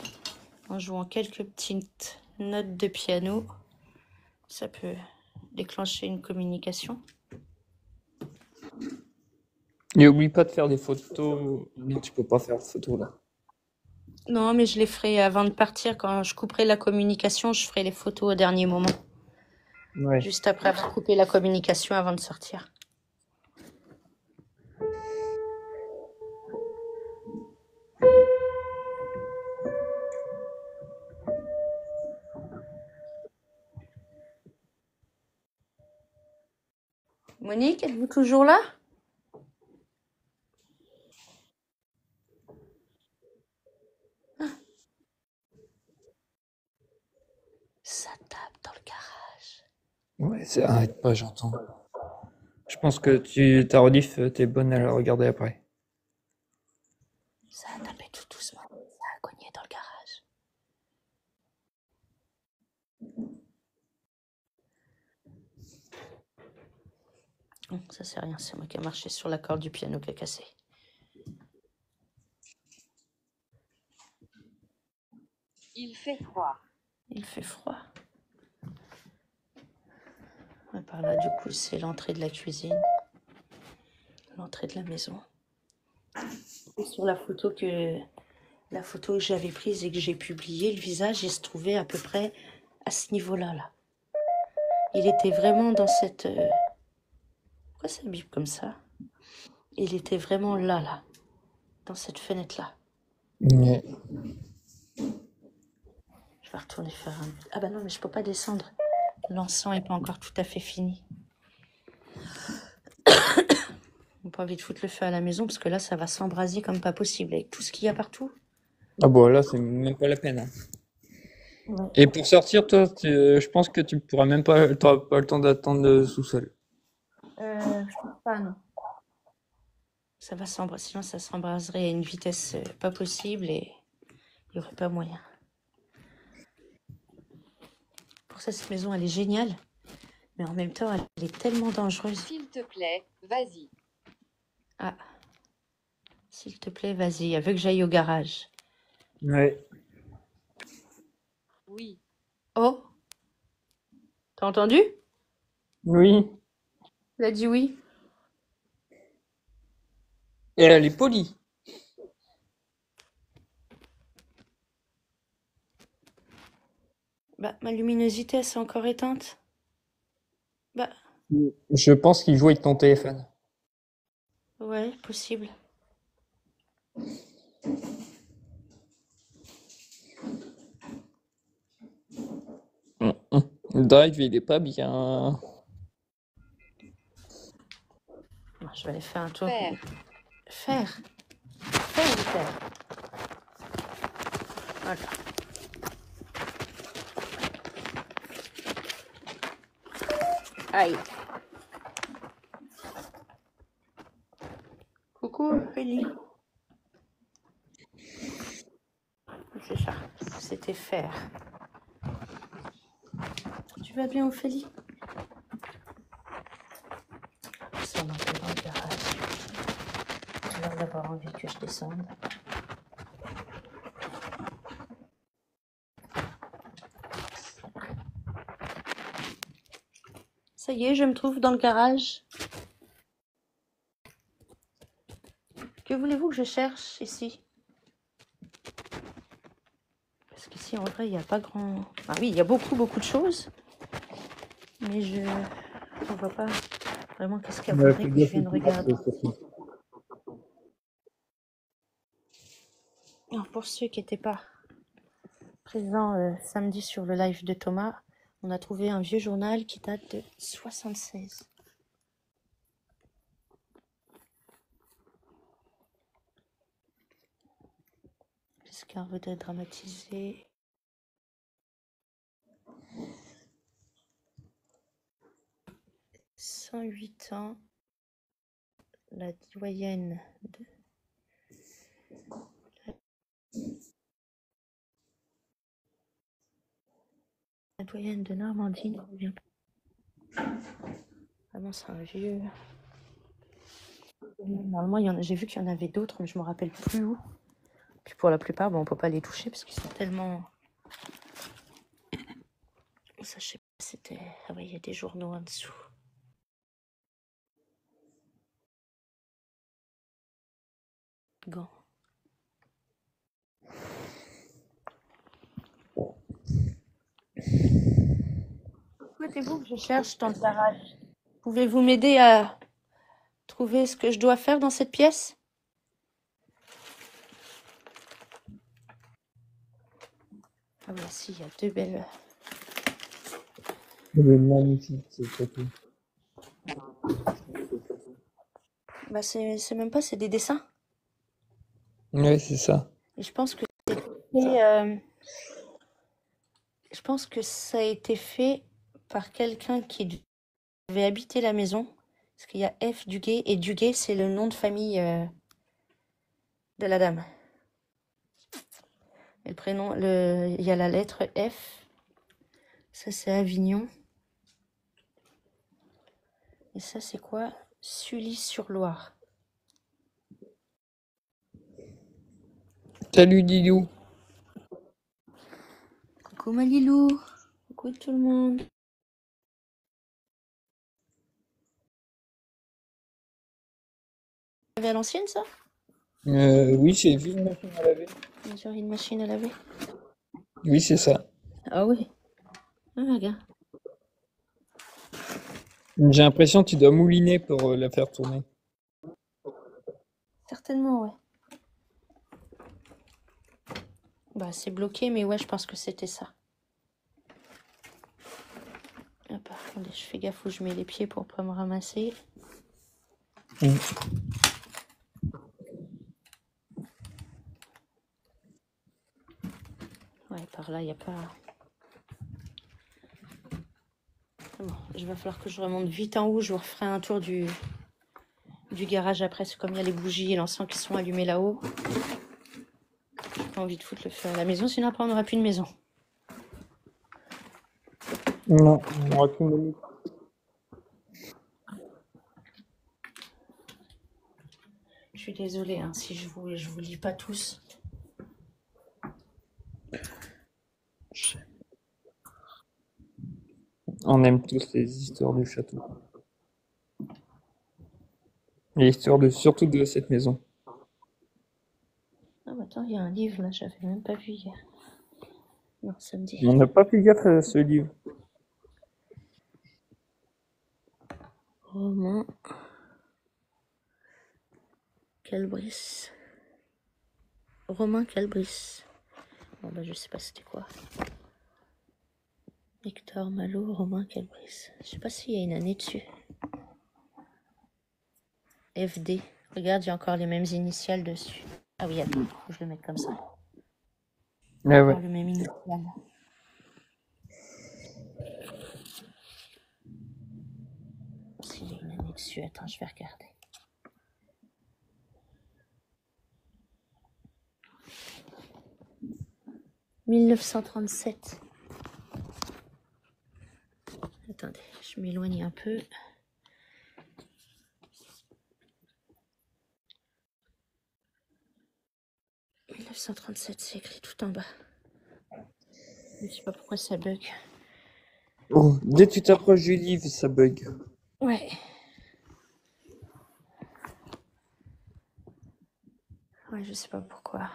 en jouant quelques petites notes de piano, ça peut déclencher une communication. Et oublie pas de faire des photos. Non, tu peux pas faire de photos là. Non, mais je les ferai avant de partir. Quand je couperai la communication, je ferai les photos au dernier moment. Ouais. Juste après avoir coupé la communication avant de sortir. Monique, êtes-vous toujours là? Ça tape dans le garage. Ouais, ça arrête pas, j'entends. Je pense que ta rediff, t'es bonne à la regarder après. Ça a tapé tout doucement. Ça a cogné dans le garage. Non, ça c'est rien. C'est moi qui ai marché sur la corde du piano qui a cassé. Il fait froid. Il fait froid. Et par là, du coup, c'est l'entrée de la cuisine. L'entrée de la maison. Et sur la photo que j'avais prise et que j'ai publiée, le visage, il se trouvait à peu près à ce niveau-là. Là. Il était vraiment dans cette... Pourquoi ça bip comme ça? Il était vraiment là, dans cette fenêtre-là. Ouais. Je vais retourner faire un... Ah bah non, mais je peux pas descendre. L'encens n'est pas encore tout à fait fini. On n'a pas envie de foutre le feu à la maison parce que là, ça va s'embraser comme pas possible avec tout ce qu'il y a partout. Ah bon, là, c'est même pas la peine. Hein. Ouais. Et pour sortir, toi, je pense que tu pourras même pas, t'auras pas le temps d'attendre le sous-sol. Je pense pas, non. Ça va s'embraser, sinon ça s'embraserait à une vitesse pas possible et il n'y aurait pas moyen. Pour ça, cette maison, elle est géniale, mais en même temps, elle est tellement dangereuse. S'il te plaît, vas-y. Ah, s'il te plaît, vas-y, elle veut que j'aille au garage. Ouais. Oui. Oh, t'as entendu? Oui. Elle a dit oui. Et elle est polie. Bah, ma luminosité, elle s'est encore éteinte. Bah, Je pense qu'il joue avec ton téléphone. ouais, possible. Le drive, il est pas bien. Bon, je vais aller faire un tour. Faire. Faire. Faire ou faire. Voilà. Aïe. Coucou, Ophélie. C'est ça. C'était faire. Tu vas bien, Ophélie? Ça on entre dans le garage. J'ai l'air d'avoir envie que je descende. Ça y est, je me trouve dans le garage. Que voulez-vous que je cherche ici? Parce qu'ici, en vrai, il n'y a pas grand... Ah oui, il y a beaucoup de choses. Mais je ne vois pas vraiment qu'est-ce qu'il faudrait que je vienne regarder. Alors, pour ceux qui n'étaient pas présents samedi sur le live de Thomas, on a trouvé un vieux journal qui date de 76. Giscard veut être dramatisé. « 108 ans, la doyenne de... La doyenne de Normandie ne revient pas. Vraiment, c'est un vieux... Normalement, j'ai vu qu'il y en avait d'autres, mais je me rappelle plus où. Puis pour la plupart, on peut pas les toucher parce qu'ils sont tellement... Ça, je sais pas, c'était... Ah ouais, il y a des journaux en dessous. Gants. Souhaitez-vous que je cherche dans le garage? Pouvez-vous m'aider à trouver ce que je dois faire dans cette pièce? Ah oui, si, il y a deux belles... Il est magnifique, ce photo. Bah, c'est même pas, c'est des dessins. Ouais, c'est ça. Et je pense que je pense que ça a été fait par quelqu'un qui avait habité la maison. Parce qu'il y a F. Duguay, et Duguay, c'est le nom de famille de la dame. Et le prénom, il y a la lettre F. Ça, c'est Avignon. Et ça, c'est quoi? Sully-sur-Loire. Salut Didou. Coucou Malilou. Coucou tout le monde. Vous avez à l'ancienne, ça? Oui, c'est vu une machine à laver. On dirait une machine à laver. Oui, c'est ça. Ah oui. Ah, regarde. J'ai l'impression que tu dois mouliner pour la faire tourner. Certainement, ouais. Bah, c'est bloqué, mais ouais, je pense que c'était ça. Hop, attendez, je fais gaffe où je mets les pieds pour pas me ramasser. Mm. Ouais, par là, il n'y a pas... Bon, il va falloir que je remonte vite en haut. Je vous referai un tour du garage après. C'est comme il y a les bougies et l'encens qui sont allumés là-haut. J'ai pas envie de foutre le feu à la maison, sinon après on n'aura plus de maison. Non, on aura plus de minutes. Je suis désolée hein, si je vous lis pas tous. On aime tous les histoires du château. Et l'histoire surtout de cette maison. Ah bah attends, il y a un livre là, j'avais même pas vu hier. Non, samedi. On n'a pas fait gaffe à ce livre. Romain Calbris. Romain Calbris. Bon, bah, je sais pas c'était quoi. Hector Malo, Romain Calbris. Je sais pas s'il y a une année dessus. FD. Regarde, il y a encore les mêmes initiales dessus. Ah oui, attends, faut que je le mette comme ça. Ah Encore ouais. le même initial. S'il y a une année dessus, attends, je vais regarder. « 1937. » Attendez, je m'éloigne un peu. « 1937 », c'est écrit tout en bas. Je sais pas pourquoi ça bug. Oh, dès que tu t'approches du livre, ça bug. Ouais. Ouais, je sais pas pourquoi.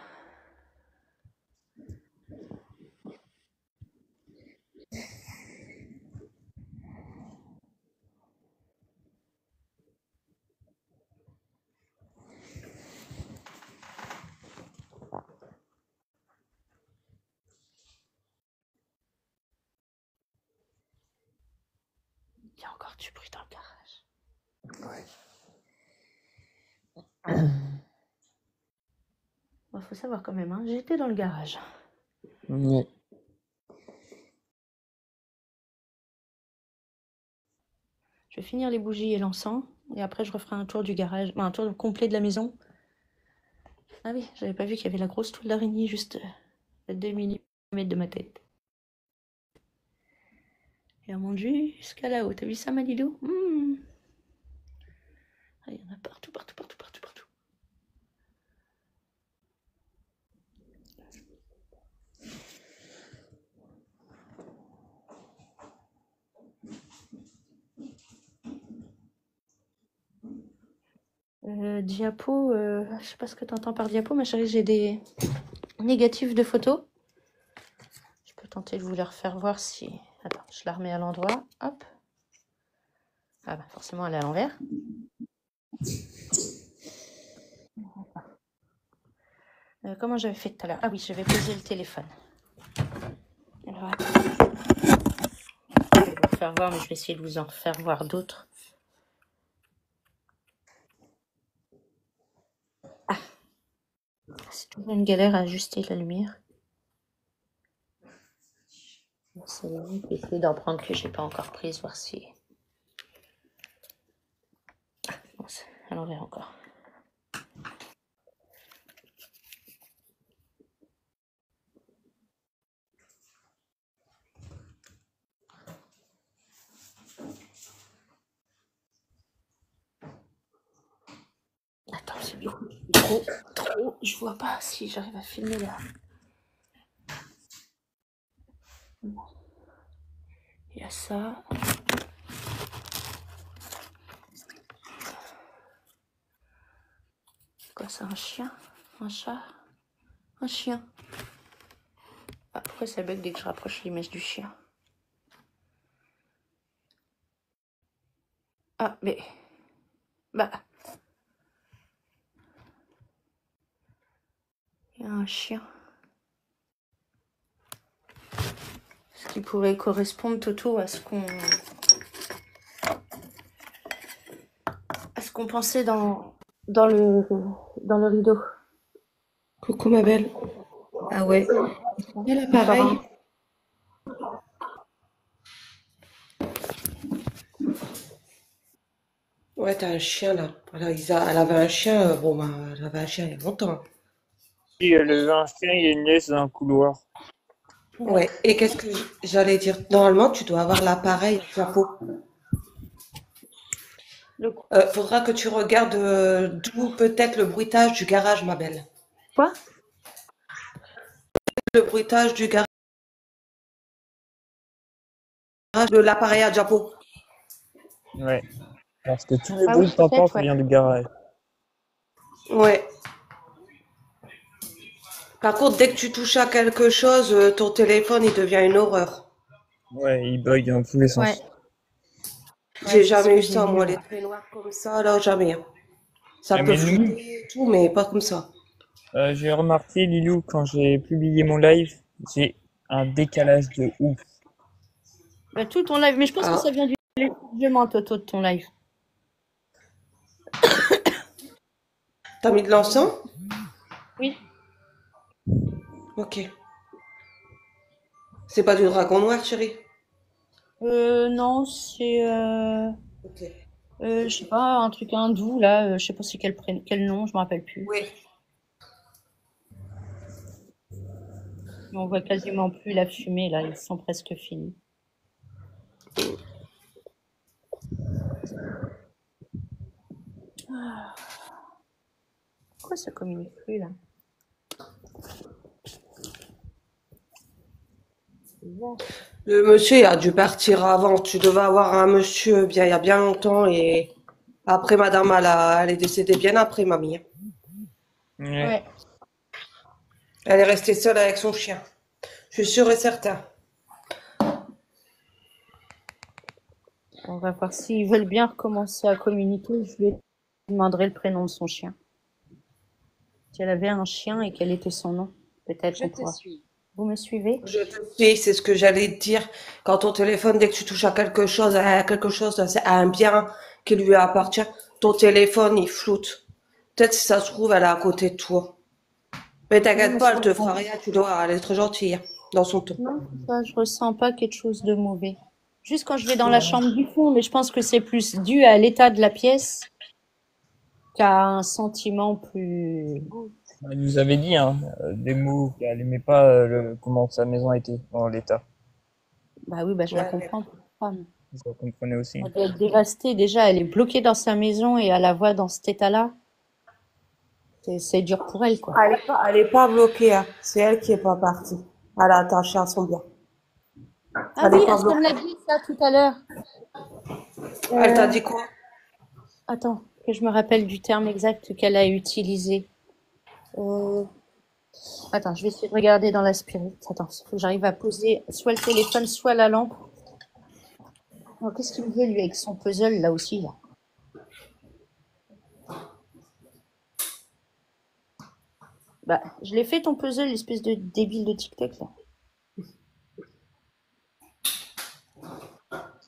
Il y a encore du bruit dans le garage. Ouais. Bon, faut savoir quand même, hein, j'étais dans le garage. Ouais. Je vais finir les bougies et l'encens, et après je referai un tour du garage, un tour complet de la maison. Ah oui, j'avais pas vu qu'il y avait la grosse toile d'araignée juste à 2 mm de ma tête. Et elle monte jusqu'à là-haut. T'as vu ça, Malilou? Ah, il y en a partout, partout, partout, partout, partout. Diapo, je sais pas ce que tu entends par diapo, ma chérie, j'ai des négatifs de photos. Je peux tenter de vous les refaire voir si... Attends, je la remets à l'endroit. Hop. Ah bah forcément, elle est à l'envers. Comment j'avais fait tout à l'heure? Ah oui, j'avais posé le téléphone. Alors, je vais vous faire voir, mais je vais essayer de vous en faire voir d'autres. Ah, c'est toujours une galère à ajuster la lumière. C'est limite essayer d'en prendre que j'ai pas encore prise, voir si... Ah, bon, c'est à l'envers encore. Attends, c'est bien. Trop. Je vois pas si j'arrive à filmer là. Il y a ça. Quoi, c'est un chien? Un chat? Un chien. Ah, pourquoi ça bug dès que je rapproche l'image du chien? Ah, mais... Bah... Il y a un chien. Ce qui pourrait correspondre, Toto, à ce qu'on pensait dans le rideau. Coucou ma belle. Ah ouais. Et l'appareil. Ouais, t'as un chien là. Voilà, elle avait un chien. Bon, bah, elle avait un chien il y a longtemps. Si elle avait un chien, il y a une laisse dans un couloir. Ouais. Et qu'est-ce que j'allais dire? Normalement, tu dois avoir l'appareil chapeau. Faudra que tu regardes d'où peut-être le bruitage du garage, ma belle. Quoi? Le bruitage du garage de l'appareil à diapo. Ouais. Parce que tous les Ah bruits oui, que t'entends, peut-être, ça ouais. vient du garage. Ouais. Par contre, dès que tu touches à quelque chose, ton téléphone, il devient une horreur. Ouais, il bug dans tous les sens. Ouais, J'ai c'est ce jamais que eu j'ai ça, vu. moi, les traits noirs comme ça, là, jamais. Ça Ah, peut mais nous, flouter et tout, mais pas comme ça. j'ai remarqué, Lilou, quand j'ai publié mon live, j'ai un décalage de ouf. Bah, tout ton live, mais je pense que Ah, ça vient du téléchargement, Toto, de ton live. t'as mis de l'encens? Oui. Ok. C'est pas du dragon noir, chérie? Non, c'est, Ok. je sais pas, un truc hindou, là, je sais pas c'est quel nom, je me rappelle plus. Oui. Mais on voit quasiment plus la fumée, là, ils sont presque finis. Pourquoi ça communique plus, là? C'est bizarre. Le monsieur il a dû partir avant. Tu devais avoir un monsieur bien, il y a bien longtemps et après, madame, elle est décédée bien après, mamie. Ouais. Ouais. Elle est restée seule avec son chien. Je suis sûre et certain. On va voir s'ils veulent bien recommencer à communiquer. Je lui demanderai le prénom de son chien. Si elle avait un chien et quel était son nom, peut-être Je qu'on te pourra. suis. Vous me suivez? Je te suis, c'est ce que j'allais te dire. Quand ton téléphone, dès que tu touches à quelque chose, à un bien qui lui appartient, ton téléphone, il floute. Peut-être si ça se trouve, elle est à côté de toi. Mais Non, t'inquiète mais pas, je elle te ressens, fera rien, tu dois, elle est très gentille, hein, dans son ton. non, ça, je ressens pas quelque chose de mauvais. Juste quand je vais dans la chambre du fond, mais je pense que c'est plus dû à l'état de la pièce qu'à un sentiment plus. Elle nous avait dit, hein, des mots qu'elle aimait pas comment sa maison était dans l'état. Bah oui, bah je la Ouais, comprends. Pour femme. Vous comprenez aussi. Elle doit être dévastée déjà. Elle est bloquée dans sa maison et à la voix dans cet état-là, c'est dur pour elle, quoi. elle est pas bloquée, hein. C'est elle qui est pas partie. Elle est attachée à son bien. Ah Elle oui, est pas est-ce qu'elle me bloquée. l'a dit ça tout à l'heure? Elle t'a Euh, dit quoi? Attends, que je me rappelle du terme exact qu'elle a utilisé. Euh, Attends, je vais essayer de regarder dans la spirit. Attends, il faut que j'arrive à poser soit le téléphone, soit la lampe. Alors, qu'est-ce qu'il me veut, lui, avec son puzzle, là aussi, là? Bah, je l'ai fait, ton puzzle, l'espèce de débile de TikTok, là.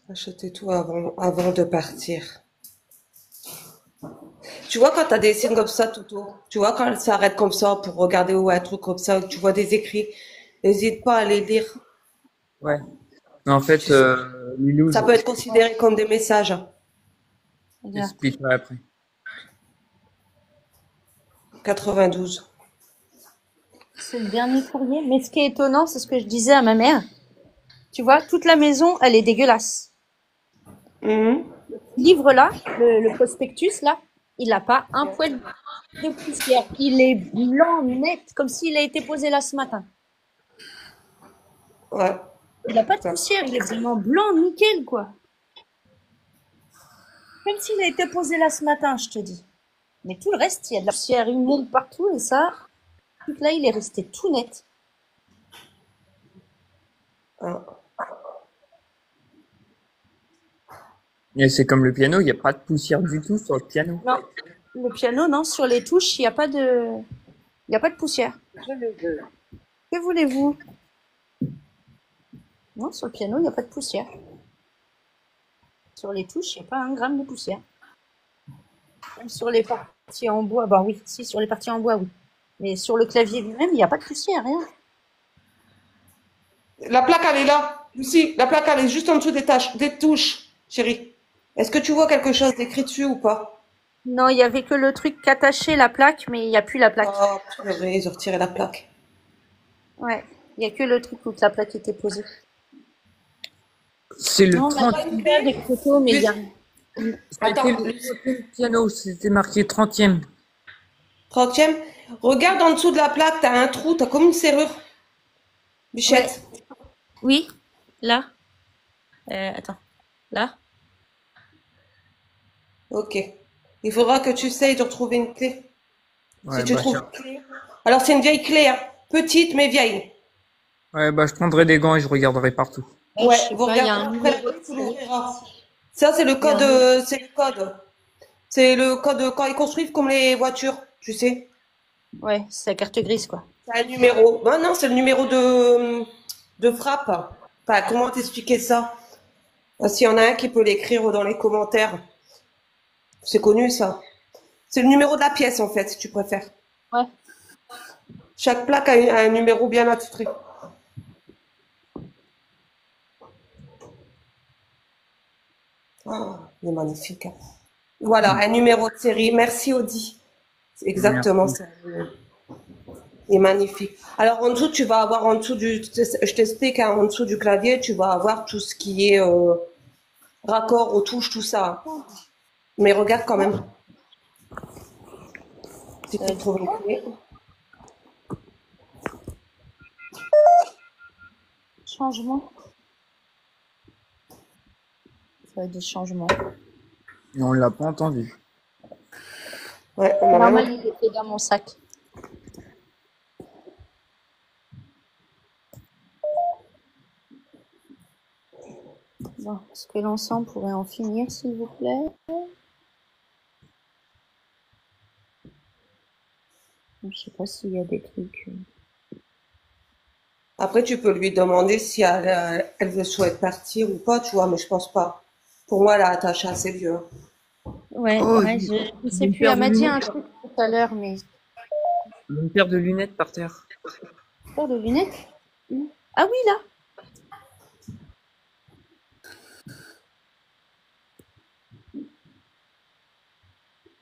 Achetez tout avant de partir. Tu vois quand t'as des signes comme ça, Toto, tu vois quand elle s'arrête comme ça pour regarder ou un truc comme ça, tu vois des écrits, n'hésite pas à les lire. Ouais. Mais en fait, Tu sais, Lilou, ça peut être considéré comme des messages. Regarde. j'expliquerai après. 92. C'est le dernier courrier. Mais ce qui est étonnant, c'est ce que je disais à ma mère. Tu vois, toute la maison, elle est dégueulasse. Mhm. Ce livre-là, le prospectus, là, il n'a pas un poil de poussière. Il est blanc, net, comme s'il a été posé là ce matin. Ouais. Il n'a pas de poussière, il est vraiment blanc, nickel, quoi. Comme s'il a été posé là ce matin, je te dis. Mais tout le reste, il y a de la poussière humide partout, et ça, tout là, il est resté tout net. Ah. Et c'est comme le piano, il n'y a pas de poussière du tout sur le piano. Non, le piano, non, sur les touches, il n'y a pas de... Il n'y a pas de poussière. Je le veux. Que voulez-vous? Non, sur le piano, il n'y a pas de poussière. Sur les touches, il n'y a pas un gramme de poussière. Même sur les parties en bois, bah oui, si, sur les parties en bois, oui. Mais sur le clavier lui-même, il n'y a pas de poussière, rien. La plaque, elle est là. Lucie, la plaque, elle est juste en dessous des touches, chérie. Est-ce que tu vois quelque chose d'écrit dessus ou pas? Non, il y avait que le truc qu'attacher la plaque, mais il n'y a plus la plaque. Oh, purée, ils ont retiré la plaque. Ouais, il n'y a que le truc où la plaque était posée. C'est le Non, on a 30. pas une paire des photos, mais il y a... Attends, C'était le piano, c'était marqué 30e. 30e. Regarde en dessous de la plaque, t'as un trou, t'as comme une serrure. Bichette. Oui, là. Attends, là. Ok. Il faudra que tu essayes de retrouver une clé. Ouais, Si tu bah, trouves une clé. Alors, c'est une vieille clé, hein. Petite mais vieille. Ouais, bah, je prendrai des gants et je regarderai partout. Ouais, Je sais vous pas, il y a regardez un après la numéro de clé, tu série. l'ouvriras. Ça, c'est le Il y a code, un... c'est le code. C'est le code quand ils construisent comme les voitures, tu sais. Ouais, c'est la carte grise, quoi. C'est un numéro. Ben non, c'est le numéro de frappe. Enfin, comment t'expliquer ça? S'il y en a un qui peut l'écrire dans les commentaires. C'est connu, ça. C'est le numéro de la pièce, en fait, si tu préfères. Ouais. Chaque plaque a un numéro bien attitré. Oh, il est magnifique, hein. Voilà, un numéro de série. Merci, Audi. C'est exactement Merci. ça. Il est magnifique. Alors, en dessous, tu vas avoir en dessous je t'explique, hein, en dessous du clavier, tu vas avoir tout ce qui est raccord aux touches, tout ça. Mais regarde quand même. Si tu trouves une clé. Changement. Ça va être des changements. Et on l'a pas entendu. Ouais, on a Normal, vraiment- il était dans mon sac. Bon, est-ce que l'ensemble pourrait en finir, s'il vous plaît? Je sais pas s'il y a des trucs. Après, tu peux lui demander si elle souhaite partir ou pas, tu vois, mais je pense pas. Pour moi, elle a attaché assez vieux, hein. Ouais, Oh, ouais, je sais plus. Elle m'a dit un truc tout à l'heure, mais une paire de lunettes par terre. paire de lunettes. Ah oui, là.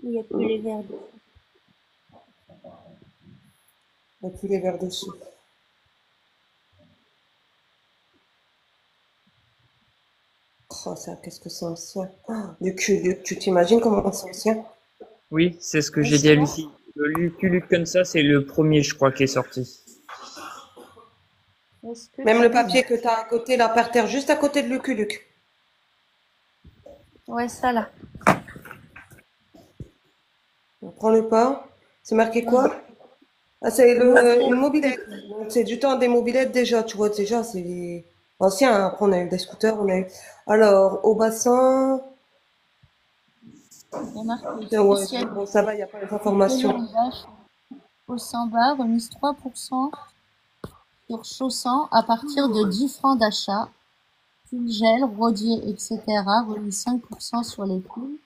Il n'y a plus les verres. Et puis les verres dessous. Oh, ça, qu'est-ce que c'est ancien. Oh, du cul, tu t'imagines comment c'est ancien? Oui, c'est ce que j'ai dit à Lucie. Le Lucky Luke comme ça, c'est le premier, je crois, qui est sorti. Est-ce que Même tu le veux- papier que tu as à côté, là, par terre, juste à côté de Lucky Luke. Ouais, ça là. Prends-le pas. C'est marqué quoi? Ah, c'est une mobilette. Donc, c'est du temps des mobilettes déjà, tu vois, déjà, c'est ancien. Après, on a eu des scooters, on a eu. Alors, au bassin. Il y a marqué Tiens, ouais, spécial bon, ça va, il n'y a pas les informations. vache au 100 bas, remise 3% sur Chaussan à partir de 10 francs d'achat. Pull gel, rodier, etc. Remise 5% sur les pulls.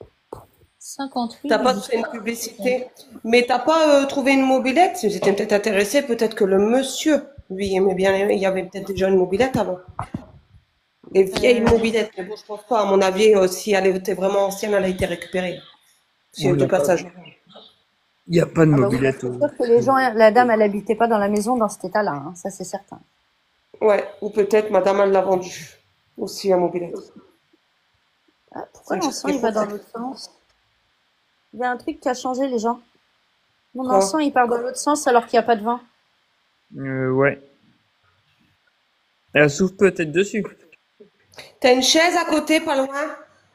58. T'as pas fait une publicité, mais t'as pas trouvé une mobilette? Si j'étais peut-être intéressé, peut-être que le monsieur, lui, aimait bien, il y avait peut-être déjà une mobilette avant. Les vieilles mobilettes, mais bon, je pense pas. À mon avis, si elle était vraiment ancienne, elle a été récupérée. Si On du l'a pas passage. Il n'y a pas de Ah bah oui, mobilette. c'est sûr que les gens, la dame, elle habitait pas dans la maison dans cet état-là, hein, ça c'est certain. Ouais, ou peut-être madame, elle l'a vendu. Aussi, la mobilette. Ah, pourquoi C'est l'encens il va dans l'autre sens? Il y a un truc qui a changé, les gens. Mon Quoi? encens il part dans l'autre sens alors qu'il n'y a pas de vin. Ouais. Elle souffle peut-être dessus. T'as une chaise à côté, pas loin?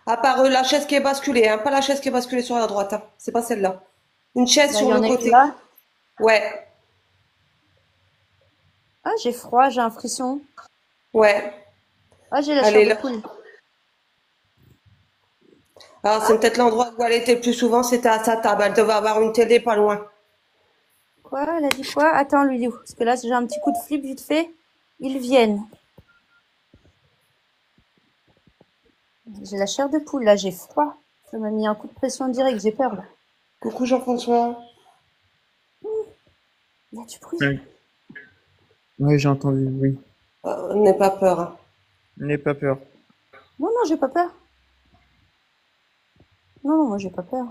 À part la chaise qui est basculée, hein, pas la chaise qui est basculée sur la droite, hein. C'est pas celle-là. Une chaise Bah, il sur y en le a une côté. là. Ouais, Ah, j'ai froid, j'ai un frisson. ouais. Ah, j'ai la Elle est chair là. de poule. Alors, c'est peut-être l'endroit où elle était le plus souvent, c'était à sa table. Elle devait avoir une télé pas loin. Quoi? Elle a dit quoi? Attends, lui, parce que là, j'ai un petit coup de flip vite fait. Ils viennent. J'ai la chair de poule, là, j'ai froid. Ça m'a mis un coup de pression direct, j'ai peur, là. Coucou Jean-François. Il y a du bruit. Ouais, ouais, j'ai entendu, oui. N'aie pas peur, hein. N'aie pas peur. Non, non, j'ai pas peur. Non, non, moi, j'ai pas peur.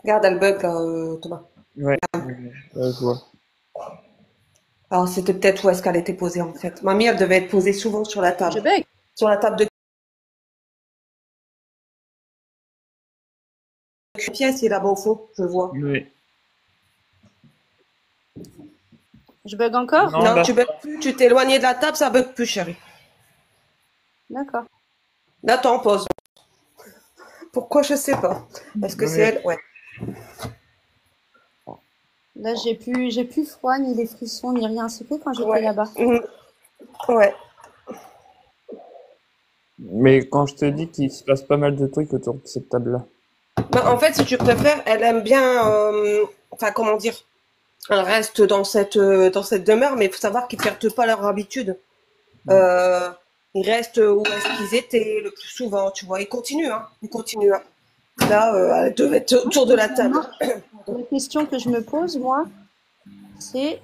Regarde, elle bug, là, Thomas. Ouais, je vois. Alors, c'était peut-être où est-ce qu'elle était posée, en fait. Mamie, elle devait être posée souvent sur la Je table. bug. Sur la table de pièce, il est là-bas au fond, je le vois. Oui. Je bug encore? Non, Non, bah, tu bugs plus, tu t'es éloigné de la table, ça bug plus, chérie. D'accord. Là, t'es en pause. Pourquoi, je sais pas. Est-ce que Non, c'est mais elle? Ouais. Là, j'ai plus froid, ni les frissons, ni rien. C'est que quand j'étais Ouais. là-bas. Ouais. mais quand je te dis qu'il se passe pas mal de trucs autour de cette table-là. Bah, en fait, si tu préfères, elle aime bien, enfin, comment dire, elle reste dans cette demeure, mais il faut savoir qu'ils perdent pas leur habitude. Euh, Ils restent où est-ce qu'ils étaient le plus souvent, tu vois. Ils continuent, hein. Ils continuent, hein. Là, elle devait être autour de la table. La question que je me pose, moi, c'est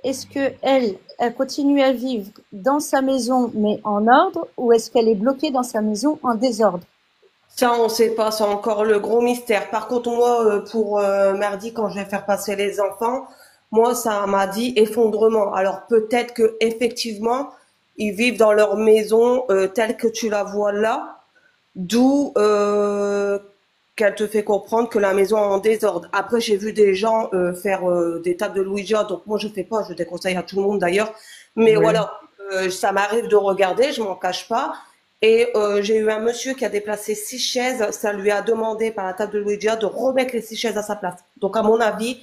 est-ce que elle continue à vivre dans sa maison, mais en ordre, ou est-ce qu'elle est bloquée dans sa maison en désordre? Ça, on sait pas, c'est encore le gros mystère. Par contre, moi, pour mardi, quand je vais faire passer les enfants, moi, ça m'a dit effondrement. Alors peut-être que effectivement, ils vivent dans leur maison telle que tu la vois là, d'où qu'elle te fait comprendre que la maison est en désordre. Après, j'ai vu des gens faire des tables de Ouija, donc moi je fais pas, je déconseille à tout le monde d'ailleurs. Mais Oui. voilà, ça m'arrive de regarder, je m'en cache pas. Et j'ai eu un monsieur qui a déplacé 6 chaises, ça lui a demandé par la table de Ouija de remettre les 6 chaises à sa place. Donc à mon avis,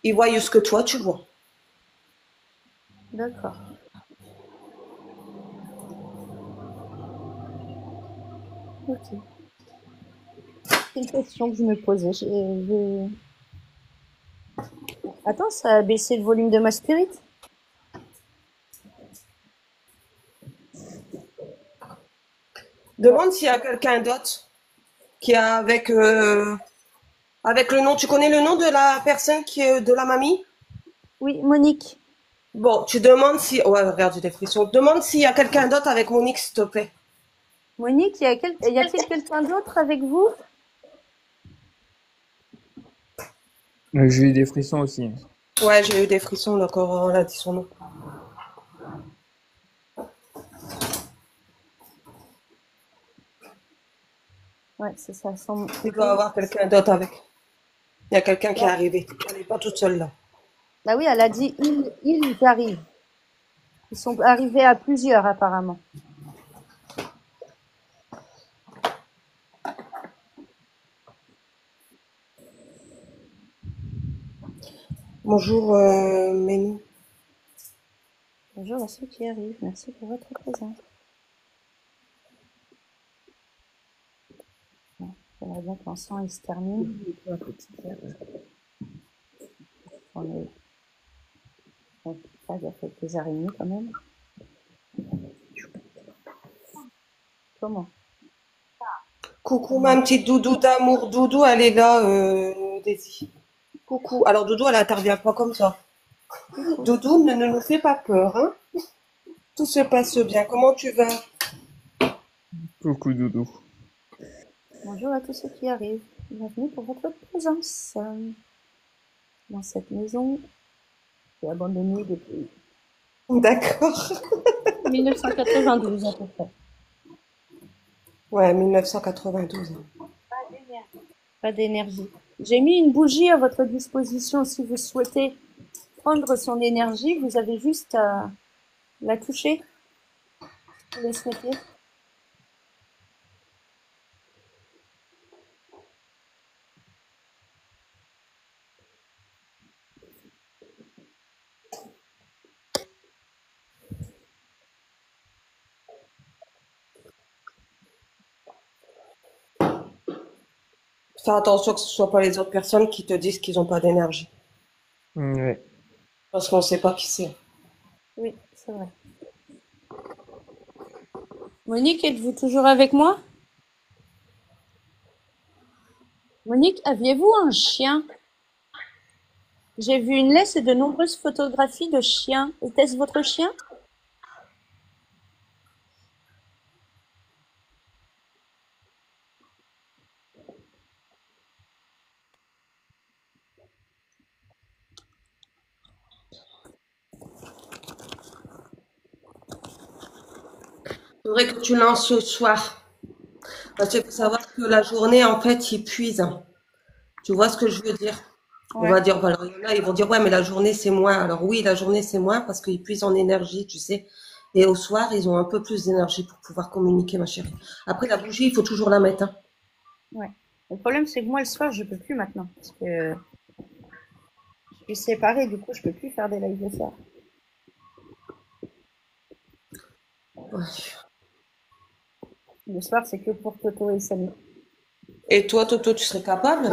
il voit ce que toi tu vois. D'accord. Ok. C'est une question que je me posais. Attends, ça a baissé le volume de ma spirit? Demande s'il y a quelqu'un d'autre qui est avec le nom. Tu connais le nom de la personne qui est de la mamie? Oui, Monique. Bon, tu demandes si... Ouais, regarde, j'ai des frissons. Demande s'il y a quelqu'un d'autre avec Monique, s'il te plaît. Monique, y a-t-il quelqu'un d'autre avec vous? J'ai eu des frissons aussi. Ouais, j'ai eu des frissons là, quand on a dit son nom. Ouais, c'est ça. Sans... Il doit y avoir quelqu'un d'autre avec. Il y a quelqu'un qui est arrivé. Elle n'est pas toute seule là. Ah oui, elle a dit ils arrivent. Ils sont arrivés à plusieurs apparemment. Bonjour, Ménou. Bonjour à ceux qui arrivent. Merci pour votre présence. Bon, j'aimerais bien que l'encens il se termine. On est... Bon, ça, il y a quelques araignées quand même. Comment? Coucou, ma petite doudou d'amour. Doudou, elle est là, Daisy. Coucou. Alors, Doudou, elle n'intervient pas comme ça. Doudou, ne nous fais pas peur, hein. Tout se passe bien. Comment tu vas? Coucou Doudou. Bonjour à tous ceux qui arrivent. Bienvenue pour votre présence dans cette maison qui est abandonnée depuis D'accord. 1992 à peu près. Ouais, 1992. Pas d'énergie. J'ai mis une bougie à votre disposition si vous souhaitez prendre son énergie. Vous avez juste à la toucher. Vous le souhaitez. Fais attention que ce soit pas les autres personnes qui te disent qu'ils n'ont pas d'énergie. Ouais. Parce qu'on sait pas qui c'est. Oui, c'est vrai. Monique, êtes-vous toujours avec moi? Monique, aviez-vous un chien? J'ai vu une laisse et de nombreuses photographies de chiens. Était-ce votre chien? Faudrait que tu lances ce soir. Parce qu'il faut savoir que la journée, en fait, il puise. Tu vois ce que je veux dire? On Ouais. va dire, voilà, il y en a, ils vont dire, ouais, mais la journée, c'est moins. Alors oui, la journée, c'est moins parce qu'ils puisent en énergie, tu sais. Et au soir, ils ont un peu plus d'énergie pour pouvoir communiquer, ma chérie. Après, la bougie, il faut toujours la mettre, hein. Ouais. Le problème, c'est que moi, le soir, je peux plus maintenant. Parce que je suis séparée, du coup, je peux plus faire des lives le soir. Ouais. Le soir, c'est que pour Toto et Samy. Et toi, Toto, tu serais capable?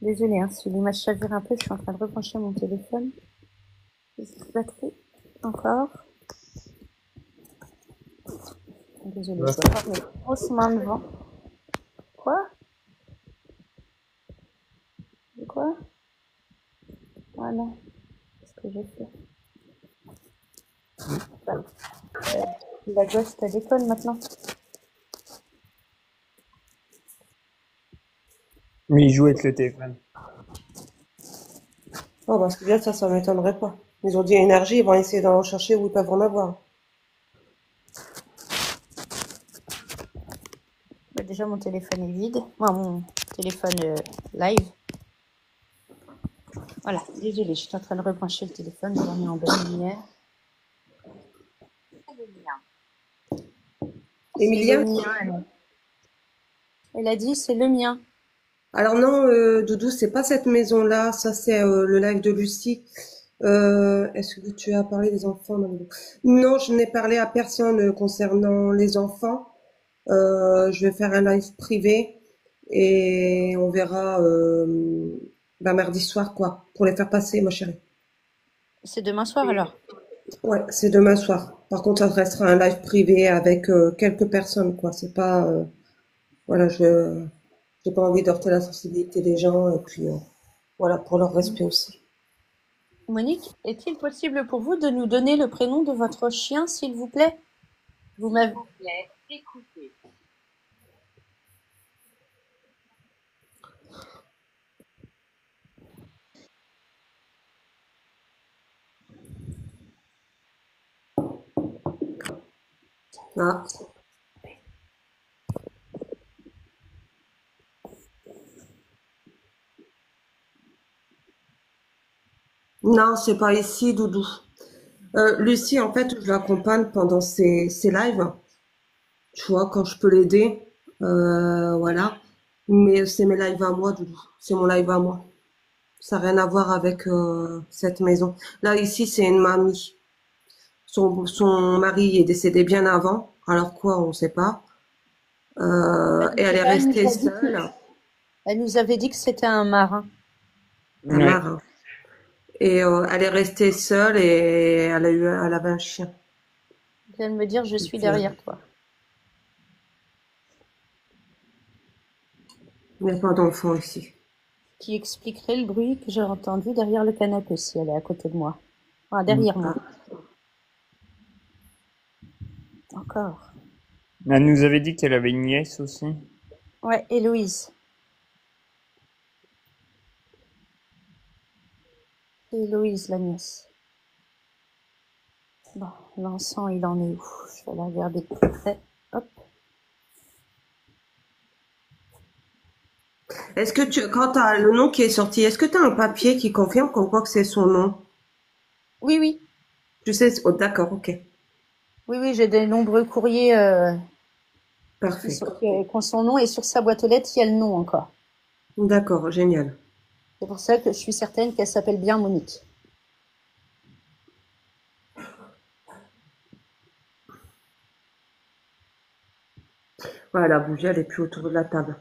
Désolée, hein, si l'image chavire un peu, je suis en train de rebrancher mon téléphone. Batterie, encore. Désolée, je dois faire mes grosses mains devant. Quoi? De quoi? Ah non, qu'est-ce que j'ai fait? La gosse, t'as déconne maintenant. Mais il joue avec le téléphone. Oh, parce que bien, ça m'étonnerait pas. Ils ont dit énergie, ils vont essayer d'en chercher où ils peuvent en avoir. Bah, déjà, mon téléphone est vide. Enfin, mon téléphone live. Voilà, désolée, je suis en train de rebrancher le téléphone, je l'ai mis en bonne lumière. C'est le mien. C'est Emilia? le mien, elle. Elle a dit, c'est le mien. Alors non, Doudou, c'est pas cette maison-là. Ça, c'est le live de Lucie. Est-ce que tu as parlé des enfants? Non, je n'ai parlé à personne concernant les enfants. Je vais faire un live privé et on verra mardi soir, quoi, pour les faire passer, ma chérie. C'est demain soir alors. Ouais, c'est demain soir. Par contre, ça restera un live privé avec quelques personnes, quoi. C'est pas, voilà, j'ai pas envie de heurter la sensibilité des gens et puis voilà, pour leur respect aussi. Monique, est-il possible pour vous de nous donner le prénom de votre chien, s'il vous plaît? Vous m'avez. S'il vous plaît, écoutez. Ah. Non, c'est pas ici, Doudou. Lucie, en fait, je l'accompagne pendant ses lives. Tu vois, quand je peux l'aider, voilà. Mais c'est mes lives à moi, Doudou. C'est mon live à moi. Ça n'a rien à voir avec cette maison. Là, ici, c'est une mamie. Son mari est décédé bien avant. Alors quoi, on ne sait pas. Et elle est restée seule. Elle nous avait dit que c'était un marin. Un Ouais. marin. Et elle est restée seule et elle avait un chien. Elle vient de me dire, je suis puis, derrière toi. Il n'y a pas d'enfant ici. Qui expliquerait le bruit que j'ai entendu derrière le canapé, si elle est à côté de moi. Enfin, derrière moi. Encore. Elle nous avait dit qu'elle avait une nièce aussi. Ouais, Héloïse. C'est Héloïse, la nièce. Bon, l'encens, il en est où? Je vais la regarder de plus près. Hop. Est-ce que quand tu as le nom qui est sorti, est-ce que tu as un papier qui confirme qu'on croit que c'est son nom? Oui, oui. Tu sais, oh, d'accord, ok. Oui, oui, j'ai de nombreux courriers Parfait. qui ont son nom et sur sa boîte aux lettres, il y a le nom encore. D'accord, génial. C'est pour ça que je suis certaine qu'elle s'appelle bien Monique. Voilà, la bougie, elle est plus autour de la table.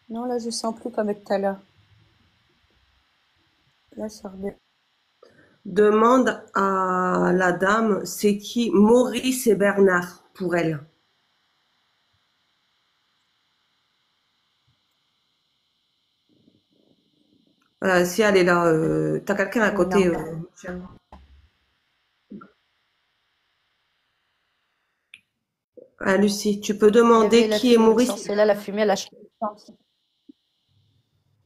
Non, là, je sens plus comme tout à l'heure. Là, ça revient. Demande à la dame, c'est qui Maurice et Bernard pour elle. Si elle est là, t'as quelqu'un à côté. Lucie, tu peux demander qui est Maurice. C'est là la fumée, elle a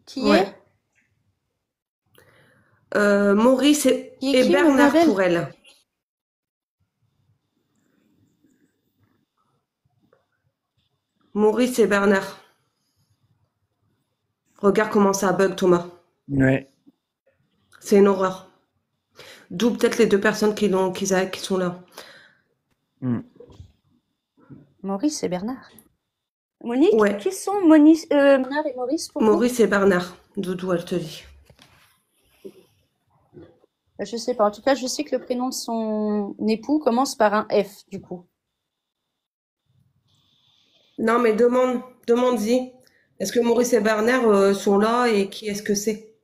Qui Ouais. Maurice et qui, Bernard Annabelle pour elle. Maurice et Bernard. Regarde comment ça bug, Thomas. Ouais. C'est une horreur. D'où peut-être les deux personnes qui sont là. Hmm. Maurice et Bernard. Monique, Ouais, qui sont Bernard et Maurice pour vous? Maurice et Bernard. D'où elle te dit. Je sais pas. En tout cas, je sais que le prénom de son époux commence par un F, du coup. Non, mais demande-y. Est-ce que Maurice et Bernard sont là et qui est-ce que c'est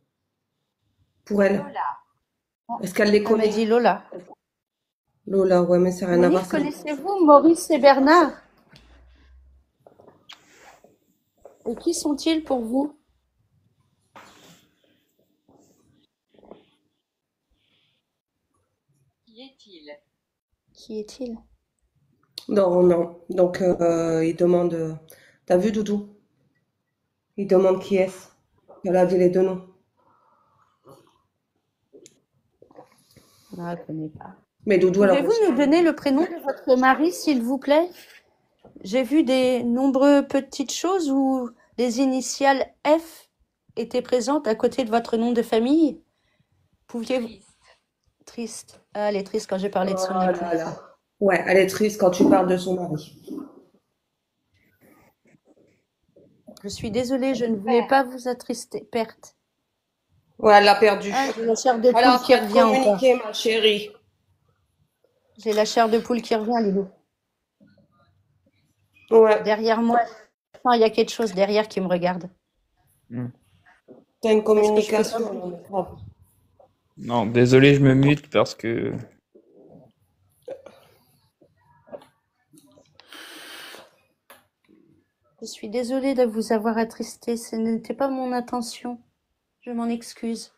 pour elle? Lola. Est-ce qu'elle les Elle m'a connaît? dit Lola. Lola, ouais, mais ça n'a rien à voir. Monique, connaissez-vous Maurice et Bernard? Et qui sont-ils pour vous? Qui est-il? Qui est-il? Non, non. Donc, il demande. T'as vu, Doudou? Il demande qui est-ce. Elle a dit les deux noms. Non, elle ne connaît pas. Mais Doudou, elle a Pouvez-vous nous donner le prénom de votre mari, s'il vous plaît? J'ai vu des nombreuses petites choses où les initiales F étaient présentes à côté de votre nom de famille. Pouviez-vous... Triste. Triste. Ah, elle est triste quand j'ai parlé de Oh son époux. là là. Ouais, elle est triste quand tu parles de son mari. Je suis désolée, je ne voulais pas vous attrister. Perte. Ouais, elle l'a perdu. Ah, j'ai la chair de Elle est en poule qui train de revient encore. communiquer, ma chérie. J'ai la chair de poule qui revient, Lilou. Ouais, Derrière moi, non, il y a quelque chose derrière qui me regarde. Hmm. t'as une Est-ce que je peux communication. pas- Non, mais grave. Non, désolé, je me mute parce que Je suis désolée de vous avoir attristé. Ce n'était pas mon intention. Je m'en excuse.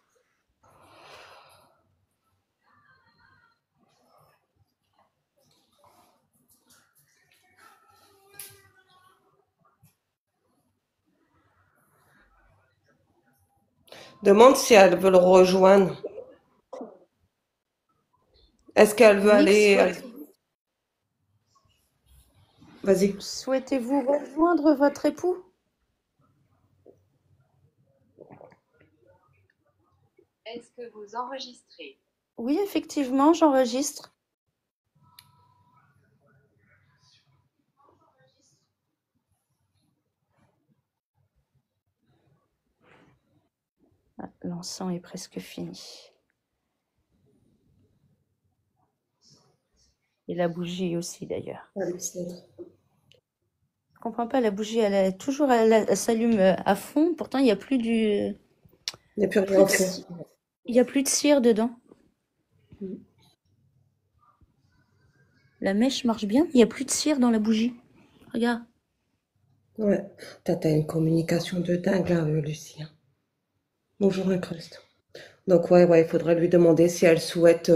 Demande si elle veut le rejoindre. Est-ce qu'elle veut Nick, aller. Vas-y. souhaitez-vous rejoindre votre époux? Est-ce que vous enregistrez? Oui, effectivement, j'enregistre. Ah, l'encens est presque fini. Et la bougie aussi, d'ailleurs. Je comprends pas, la bougie, elle s'allume à fond. Pourtant, il n'y a plus Il n'y a plus rien au fond. il y a plus de cire dedans. La mèche marche bien, il n'y a plus de cire dans la bougie. Regarde. Ouais. T'as une communication de dingue, là, Lucie. Bonjour, Incruste. Donc, ouais, il faudrait lui demander si elle souhaite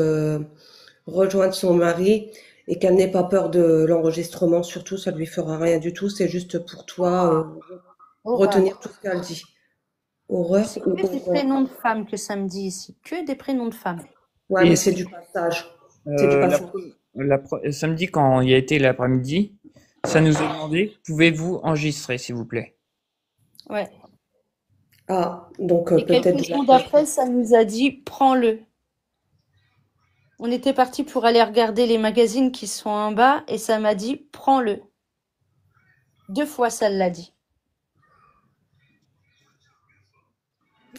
rejoindre son mari et qu'elle n'ait pas peur de l'enregistrement. Surtout, ça lui fera rien du tout. C'est juste pour toi retenir tout ce qu'elle dit. Horreur C'est ou que des horreur? prénoms de femmes que ça me dit ici. Que des prénoms de femmes. Ouais, Et mais c'est- c'est du passage. C'est du la passage. samedi, quand il y a été l'après-midi, ça nous a demandé, pouvez-vous enregistrer, s'il vous plaît? Ouais. Ah, donc Et quelques peut-être. secondes après, ça nous a dit prends-le. On était parti pour aller regarder les magazines qui sont en bas et ça m'a dit prends-le. 2 fois ça l'a dit.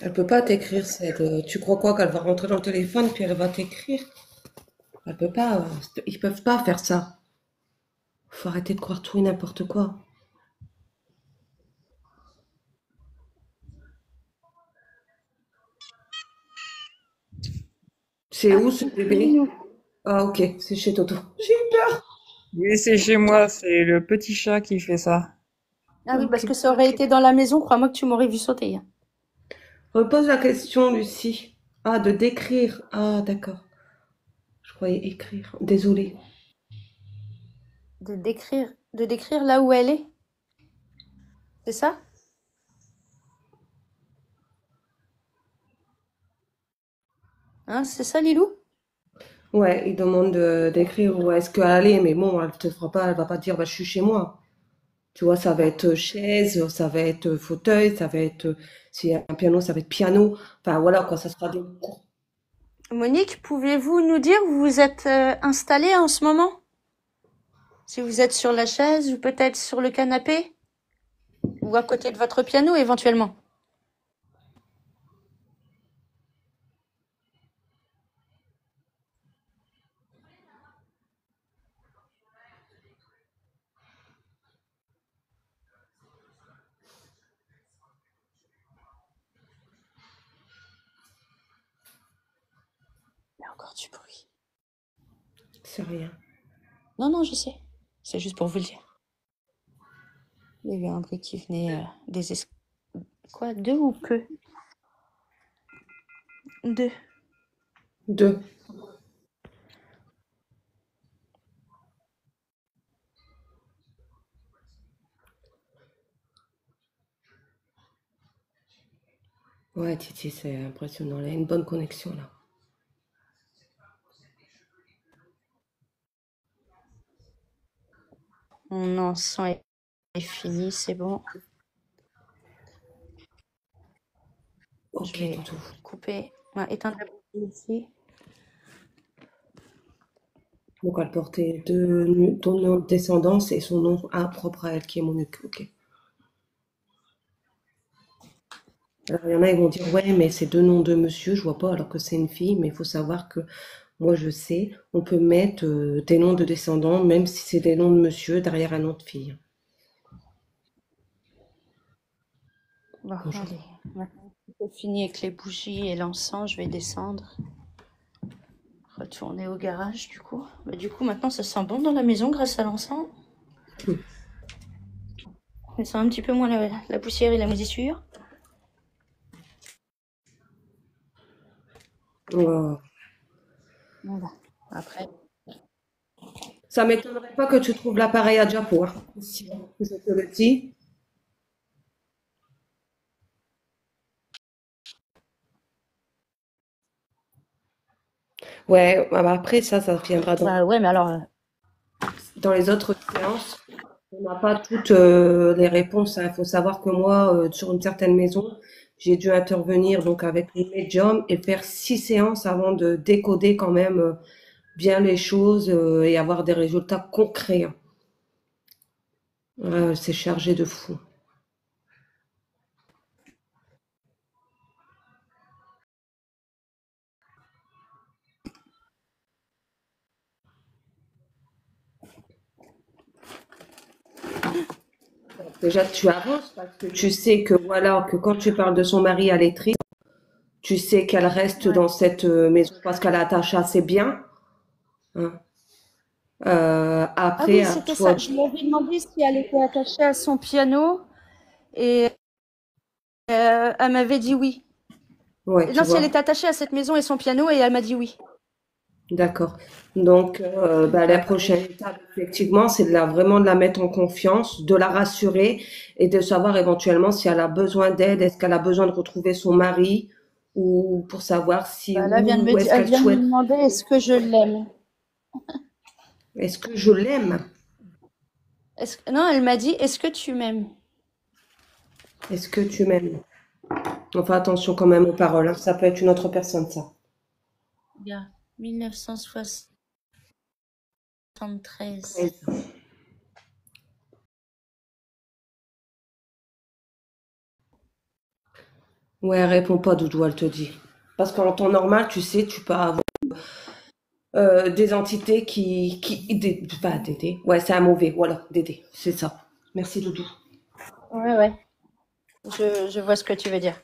Elle peut pas t'écrire. Tu crois quoi qu'elle va rentrer dans le téléphone puis elle va t'écrire? Elle peut pas. Ils peuvent pas faire ça. Faut arrêter de croire tout et n'importe quoi. C'est où ce bébé? Ah, ok, c'est chez Toto. J'ai eu peur. Oui, c'est chez moi, c'est le petit chat qui fait ça. Ah oui, parce que ça aurait été dans la maison, crois-moi que tu m'aurais vu sauter. Repose la question, Lucie. Ah, de décrire. Ah, d'accord. Je croyais écrire. Désolée. De décrire là où elle est. C'est ça? Hein, c'est ça, Lilou? Ouais, il demande d'écrire où est-ce qu'elle est, mais bon, elle te fera pas, elle va pas dire, bah, je suis chez moi. Tu vois, ça va être chaise, ça va être fauteuil, ça va être, s'il y a un piano, ça va être piano. Enfin, voilà, quoi, ça sera des cours. Monique, pouvez-vous nous dire où vous êtes installée en ce moment? Si vous êtes sur la chaise ou peut-être sur le canapé ou à côté de votre piano éventuellement. Il y a encore du bruit. C'est rien. Non, non, je sais. C'est juste pour vous le dire. Il y a eu un bruit qui venait Quoi, deux ou peu? Deux. 2. Ouais, Titi, c'est impressionnant. Elle a une bonne connexion là. Mon encens est fini, c'est bon. Ok, Je vais Toutou. couper, éteindre la bougie ici. Donc, elle portait ton nom de descendance et son nom propre à elle qui est Monique. Ok. Alors, il y en a, ils vont dire, ouais, mais c'est 2 noms de monsieur, je vois pas, alors que c'est une fille, mais il faut savoir que moi, je sais, on peut mettre des noms de descendants, même si c'est des noms de monsieur, derrière un nom de fille. Bon, Bonjour. allez. Maintenant que c'est fini avec les bougies et l'encens, je vais descendre. Retourner au garage, du coup. Bah, du coup, maintenant, ça sent bon dans la maison grâce à l'encens. Ça sent un petit peu moins la poussière et la moisissure. Oh. Voilà. Après, Ça m'étonnerait pas que tu trouves l'appareil à diapo, hein. Si, je te le dis. Ouais, bah après, ça viendra bah ouais, mais alors, dans les autres séances. On n'a pas toutes les réponses, hein. Il faut savoir que moi, sur une certaine maison, j'ai dû intervenir donc avec les médiums et faire 6 séances avant de décoder quand même bien les choses et avoir des résultats concrets, hein. C'est chargé de fou. Déjà, tu avances parce que tu sais que voilà, que quand tu parles de son mari, elle est triste. Tu sais qu'elle reste ouais. dans cette maison parce qu'elle est attachée à ses biens, hein. Ah Après, oui, à c'était ça. toi. Je lui avais demandé si elle était attachée à son piano et elle m'avait dit oui. Ouais, tu Non, si elle vois. était attachée à cette maison et son piano et elle m'a dit oui. D'accord. Donc, la prochaine étape, effectivement, c'est vraiment de la mettre en confiance, de la rassurer et de savoir éventuellement si elle a besoin d'aide, est-ce qu'elle a besoin de retrouver son mari ou pour savoir si Bah, là, elle vient de me est-ce elle qu'elle vient de me souhaite, demander est-ce que je l'aime. est-ce que je l'aime? Non, elle m'a dit est-ce que tu m'aimes? Est-ce que tu m'aimes? On fait attention quand même aux paroles, hein. Ça peut être une autre personne, ça. Regarde, 1973. Ouais, elle répond pas, Doudou, elle te dit. Parce qu'en temps normal, tu sais, tu peux avoir des entités pas Dédé. Ouais, c'est un mauvais, voilà, Dédé, c'est ça. Merci, Doudou. Ouais, ouais. Je vois ce que tu veux dire.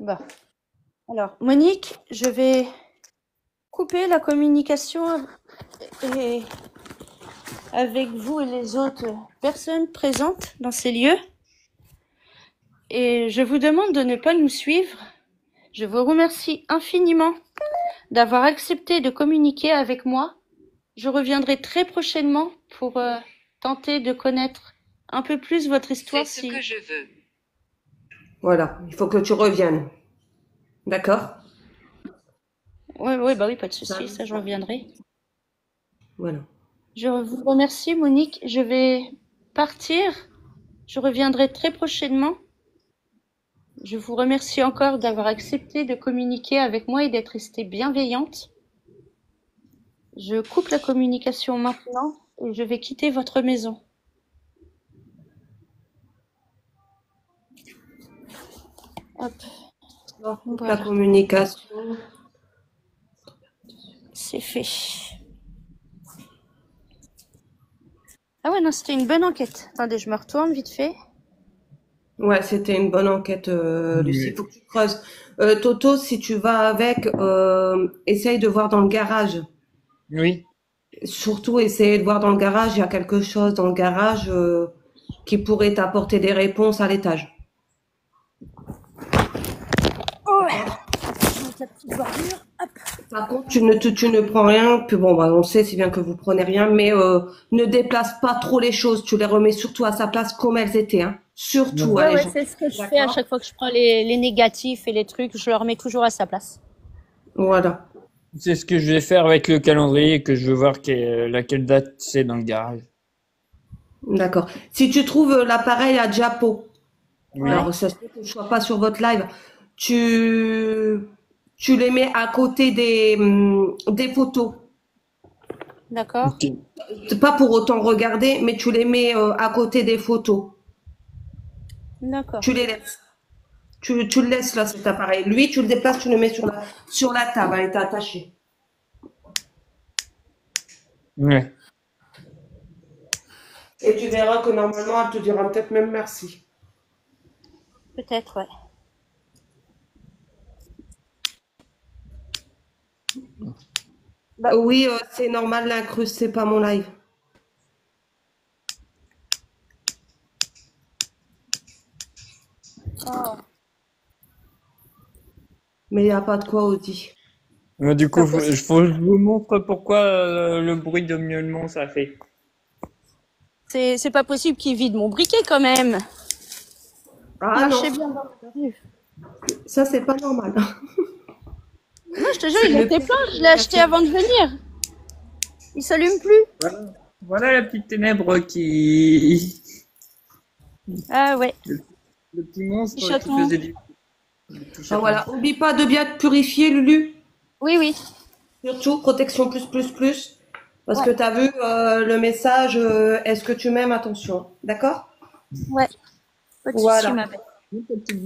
Bon. Alors, Monique, je vais couper la communication et avec vous et les autres personnes présentes dans ces lieux. Et je vous demande de ne pas nous suivre. Je vous remercie infiniment d'avoir accepté de communiquer avec moi. Je reviendrai très prochainement pour tenter de connaître un peu plus votre histoire. C'est ce que je veux. Voilà, il faut que tu reviennes. D'accord? Oui, bah oui, pas de souci, ça je reviendrai. Voilà. Je vous remercie, Monique. Je vais partir. Je reviendrai très prochainement. Je vous remercie encore d'avoir accepté de communiquer avec moi et d'être restée bienveillante. Je coupe la communication maintenant et je vais quitter votre maison. Hop, La voilà, communication. c'est fait. Ah ouais, non, c'était une bonne enquête. Attendez, je me retourne vite fait. Ouais, c'était une bonne enquête, Lucie. Oui. Faut que tu creuses. Toto, si tu vas avec, essaye de voir dans le garage. Oui. Surtout, essaye de voir dans le garage. Il y a quelque chose dans le garage qui pourrait t'apporter des réponses à l'étage. Oh ouais, je vais mettre la petite bordure. Hop. Par contre, tu ne prends rien. Puis bon, bah, on sait, c'est bien que vous prenez rien, mais ne déplace pas trop les choses. Tu les remets surtout à sa place comme elles étaient, hein. Surtout, Ouais, hein, les ouais, gens. c'est ce que je fais à D'accord? chaque fois que je prends les négatifs et les trucs, je le remets toujours à sa place. Voilà. C'est ce que je vais faire avec le calendrier que je veux voir laquelle date c'est dans le garage. D'accord. Si tu trouves l'appareil à diapo, Oui. alors ça se peut que je sois pas sur votre live, tu tu les mets à côté des photos. D'accord? Ok. Pas pour autant regarder, mais tu les mets à côté des photos. D'accord. Tu les laisses. Tu le laisses là, cet appareil. Lui, tu le déplaces, tu le mets sur la table, elle est attachée. Ouais. Et tu verras que normalement, elle te dira peut-être même merci. Peut-être, ouais. Oui, c'est normal, l'incruste, c'est pas mon live. Oh. Mais il n'y a pas de quoi, Audi. Du coup, Ça pose- je vous montre pourquoi le bruit de miaulement ça fait. C'est pas possible qu'il vide mon briquet quand même. Ah Marchez non, bien dans la rue. ça c'est pas normal. Non, je te jure, C'est il le était pire. plein. Je l'ai acheté avant de venir. Il s'allume plus. Voilà. Voilà la petite ténèbre qui... Ah ouais. Le petit monstre Petit qui chaton. faisait du Ah, voilà, oublie pas de bien te purifier, Lulu. Oui, oui. Surtout, protection plus, plus, plus. Parce Ouais. que tu as vu le message, est-ce que tu m'aimes? Attention. D'accord? Ouais. Pas de soucis, Voilà. ma belle.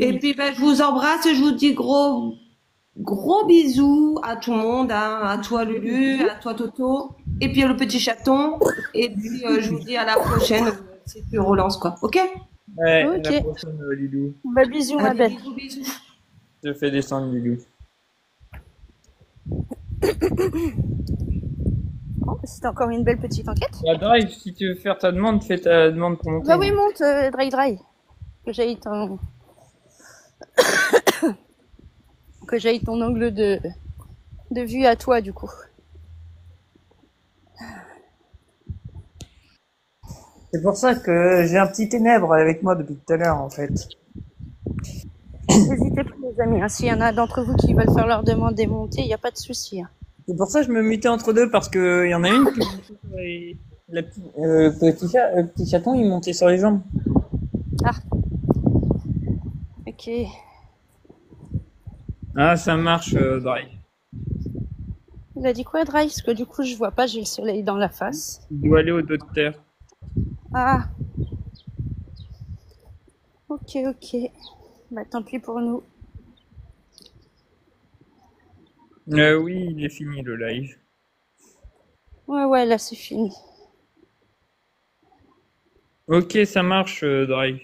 Et puis, ben, je vous embrasse et je vous dis gros, gros bisous à tout le monde, hein, à toi, Lulu, à toi, Toto, et puis le petit chaton. Et puis, je vous dis à la prochaine, si tu relances, quoi. OK? Ouais, à Ok. la prochaine, Lilou. Bah, bisous, ma Allez, belle. bisous, bisous. Je fais descendre Lilou. Oh, c'était encore une belle petite enquête. Bah, Drive, si tu veux faire ta demande, fais ta demande pour monter. Bah oui, monte, Dry Dry. Que j'aille ton... que j'aille ton angle de vue à toi, du coup. C'est pour ça que j'ai un petit ténèbre avec moi depuis tout à l'heure, en fait. N'hésitez pas, les amis. Hein, s'il y en a d'entre vous qui veulent faire leur demande démontée, il n'y a pas de souci. Hein. C'est pour ça que je me mutais entre deux, parce que il y en a une qui... le petit chaton, il montait sur les jambes. Ok. Ah, ça marche, Drive. Il a dit quoi, Dry? Parce que du coup, je vois pas, j'ai le soleil dans la face. Il doit aller au docteur. Ah. Ok, ok. Bah, tant pis pour nous. Oui, il est fini le live. Ouais, ouais, là, c'est fini. Ok, ça marche, Drive. De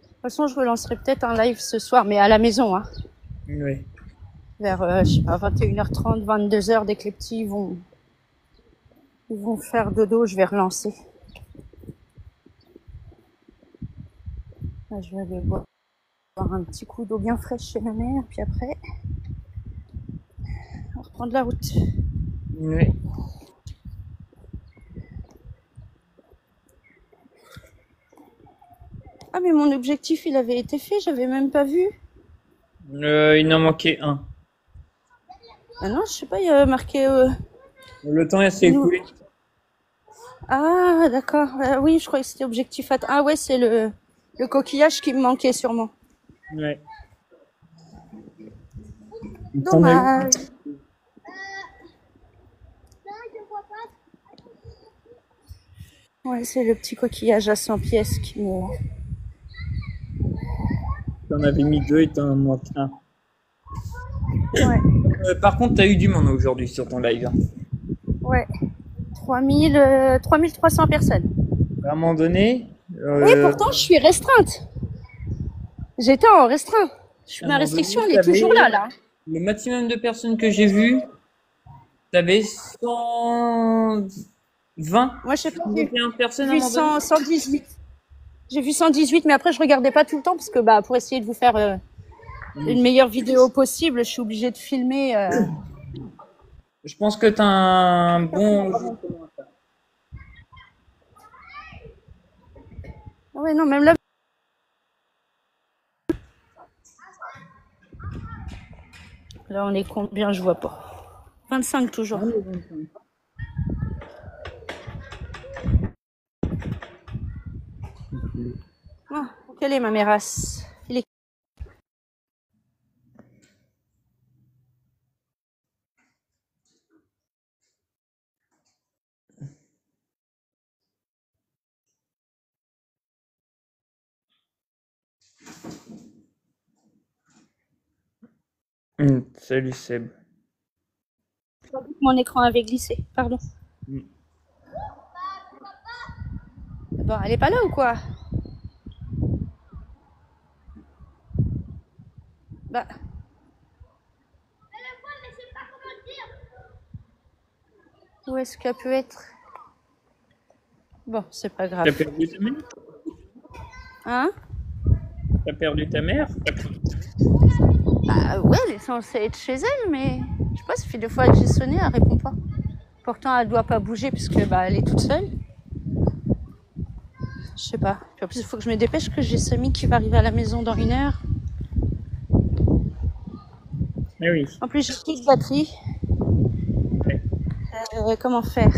toute façon, je relancerai peut-être un live ce soir, mais à la maison, hein. Oui. Vers, je sais pas, 21h30, 22h, dès que les petits vont faire dodo, je vais relancer. Là, je vais aller boire un petit coup d'eau bien fraîche chez ma mère, puis après, on va reprendre la route. Oui. Ah, mais mon objectif, il avait été fait, j'avais même pas vu. Il en manquait un. Ah non, je sais pas, il y a marqué... Le temps s'est Nous- écoulé. Ah, d'accord. Oui, je croyais que c'était objectif atteint. Ah ouais, c'est le Le coquillage qui me manquait sûrement. Ouais. T'en as eu? Dommage. Ouais, c'est le petit coquillage à 100 pièces qui me... T'en avais mis 2 et t'en manques un. Ouais, Par contre, t'as eu du monde aujourd'hui sur ton live. Hein. ouais. 3300 personnes. À un moment donné, Et pourtant, je suis restreinte. J'étais en restreint. à un Ma moment restriction, donné, elle est toujours là. le maximum de personnes que j'ai vues, t'avais 120, Moi, je sais pas, j'ai 121 personnes à un vu moment donné. 118. J'ai vu 118, mais après, je regardais pas tout le temps parce que, bah, pour essayer de vous faire une meilleure vidéo possible, je suis obligée de filmer. Je pense que t'as un bon... Ouais, non, même là. Là, on est combien? Je vois pas. 25 toujours. Ah, quelle est ma mérasse? Il est... Salut Seb. Mon écran avait glissé, pardon. Bon, elle est pas là ou quoi? Bah. Où est-ce qu'elle peut être? Bon, c'est pas grave. T'as perdu ta mère? Hein? T'as perdu ta mère? Bah ouais, elle est censée être chez elle, mais je sais pas, ça fait 2 fois que j'ai sonné, elle répond pas. Pourtant, elle doit pas bouger puisque bah elle est toute seule. Je sais pas. Puis en plus, il faut que je me dépêche que j'ai Samy qui va arriver à la maison dans 1 heure. Eh oui. En plus, j'ai plus de batterie. Ouais. Comment faire?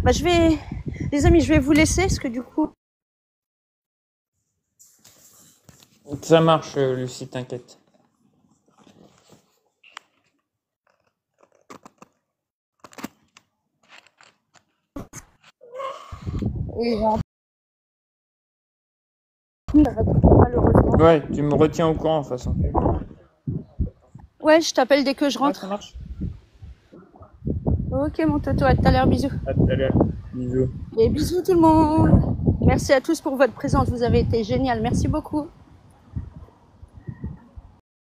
Bah je vais... Les amis, je vais vous laisser parce que du coup... Ça marche, Lucie, t'inquiète. Et malheureusement. Ouais, tu me retiens au courant de toute façon. Ouais, je t'appelle dès que je Ouais, rentre. ça marche. Ok mon Toto, à tout à l'heure, bisous. À tout à l'heure. Bisous. Et bisous tout le monde. Merci à tous pour votre présence, vous avez été génial, merci beaucoup.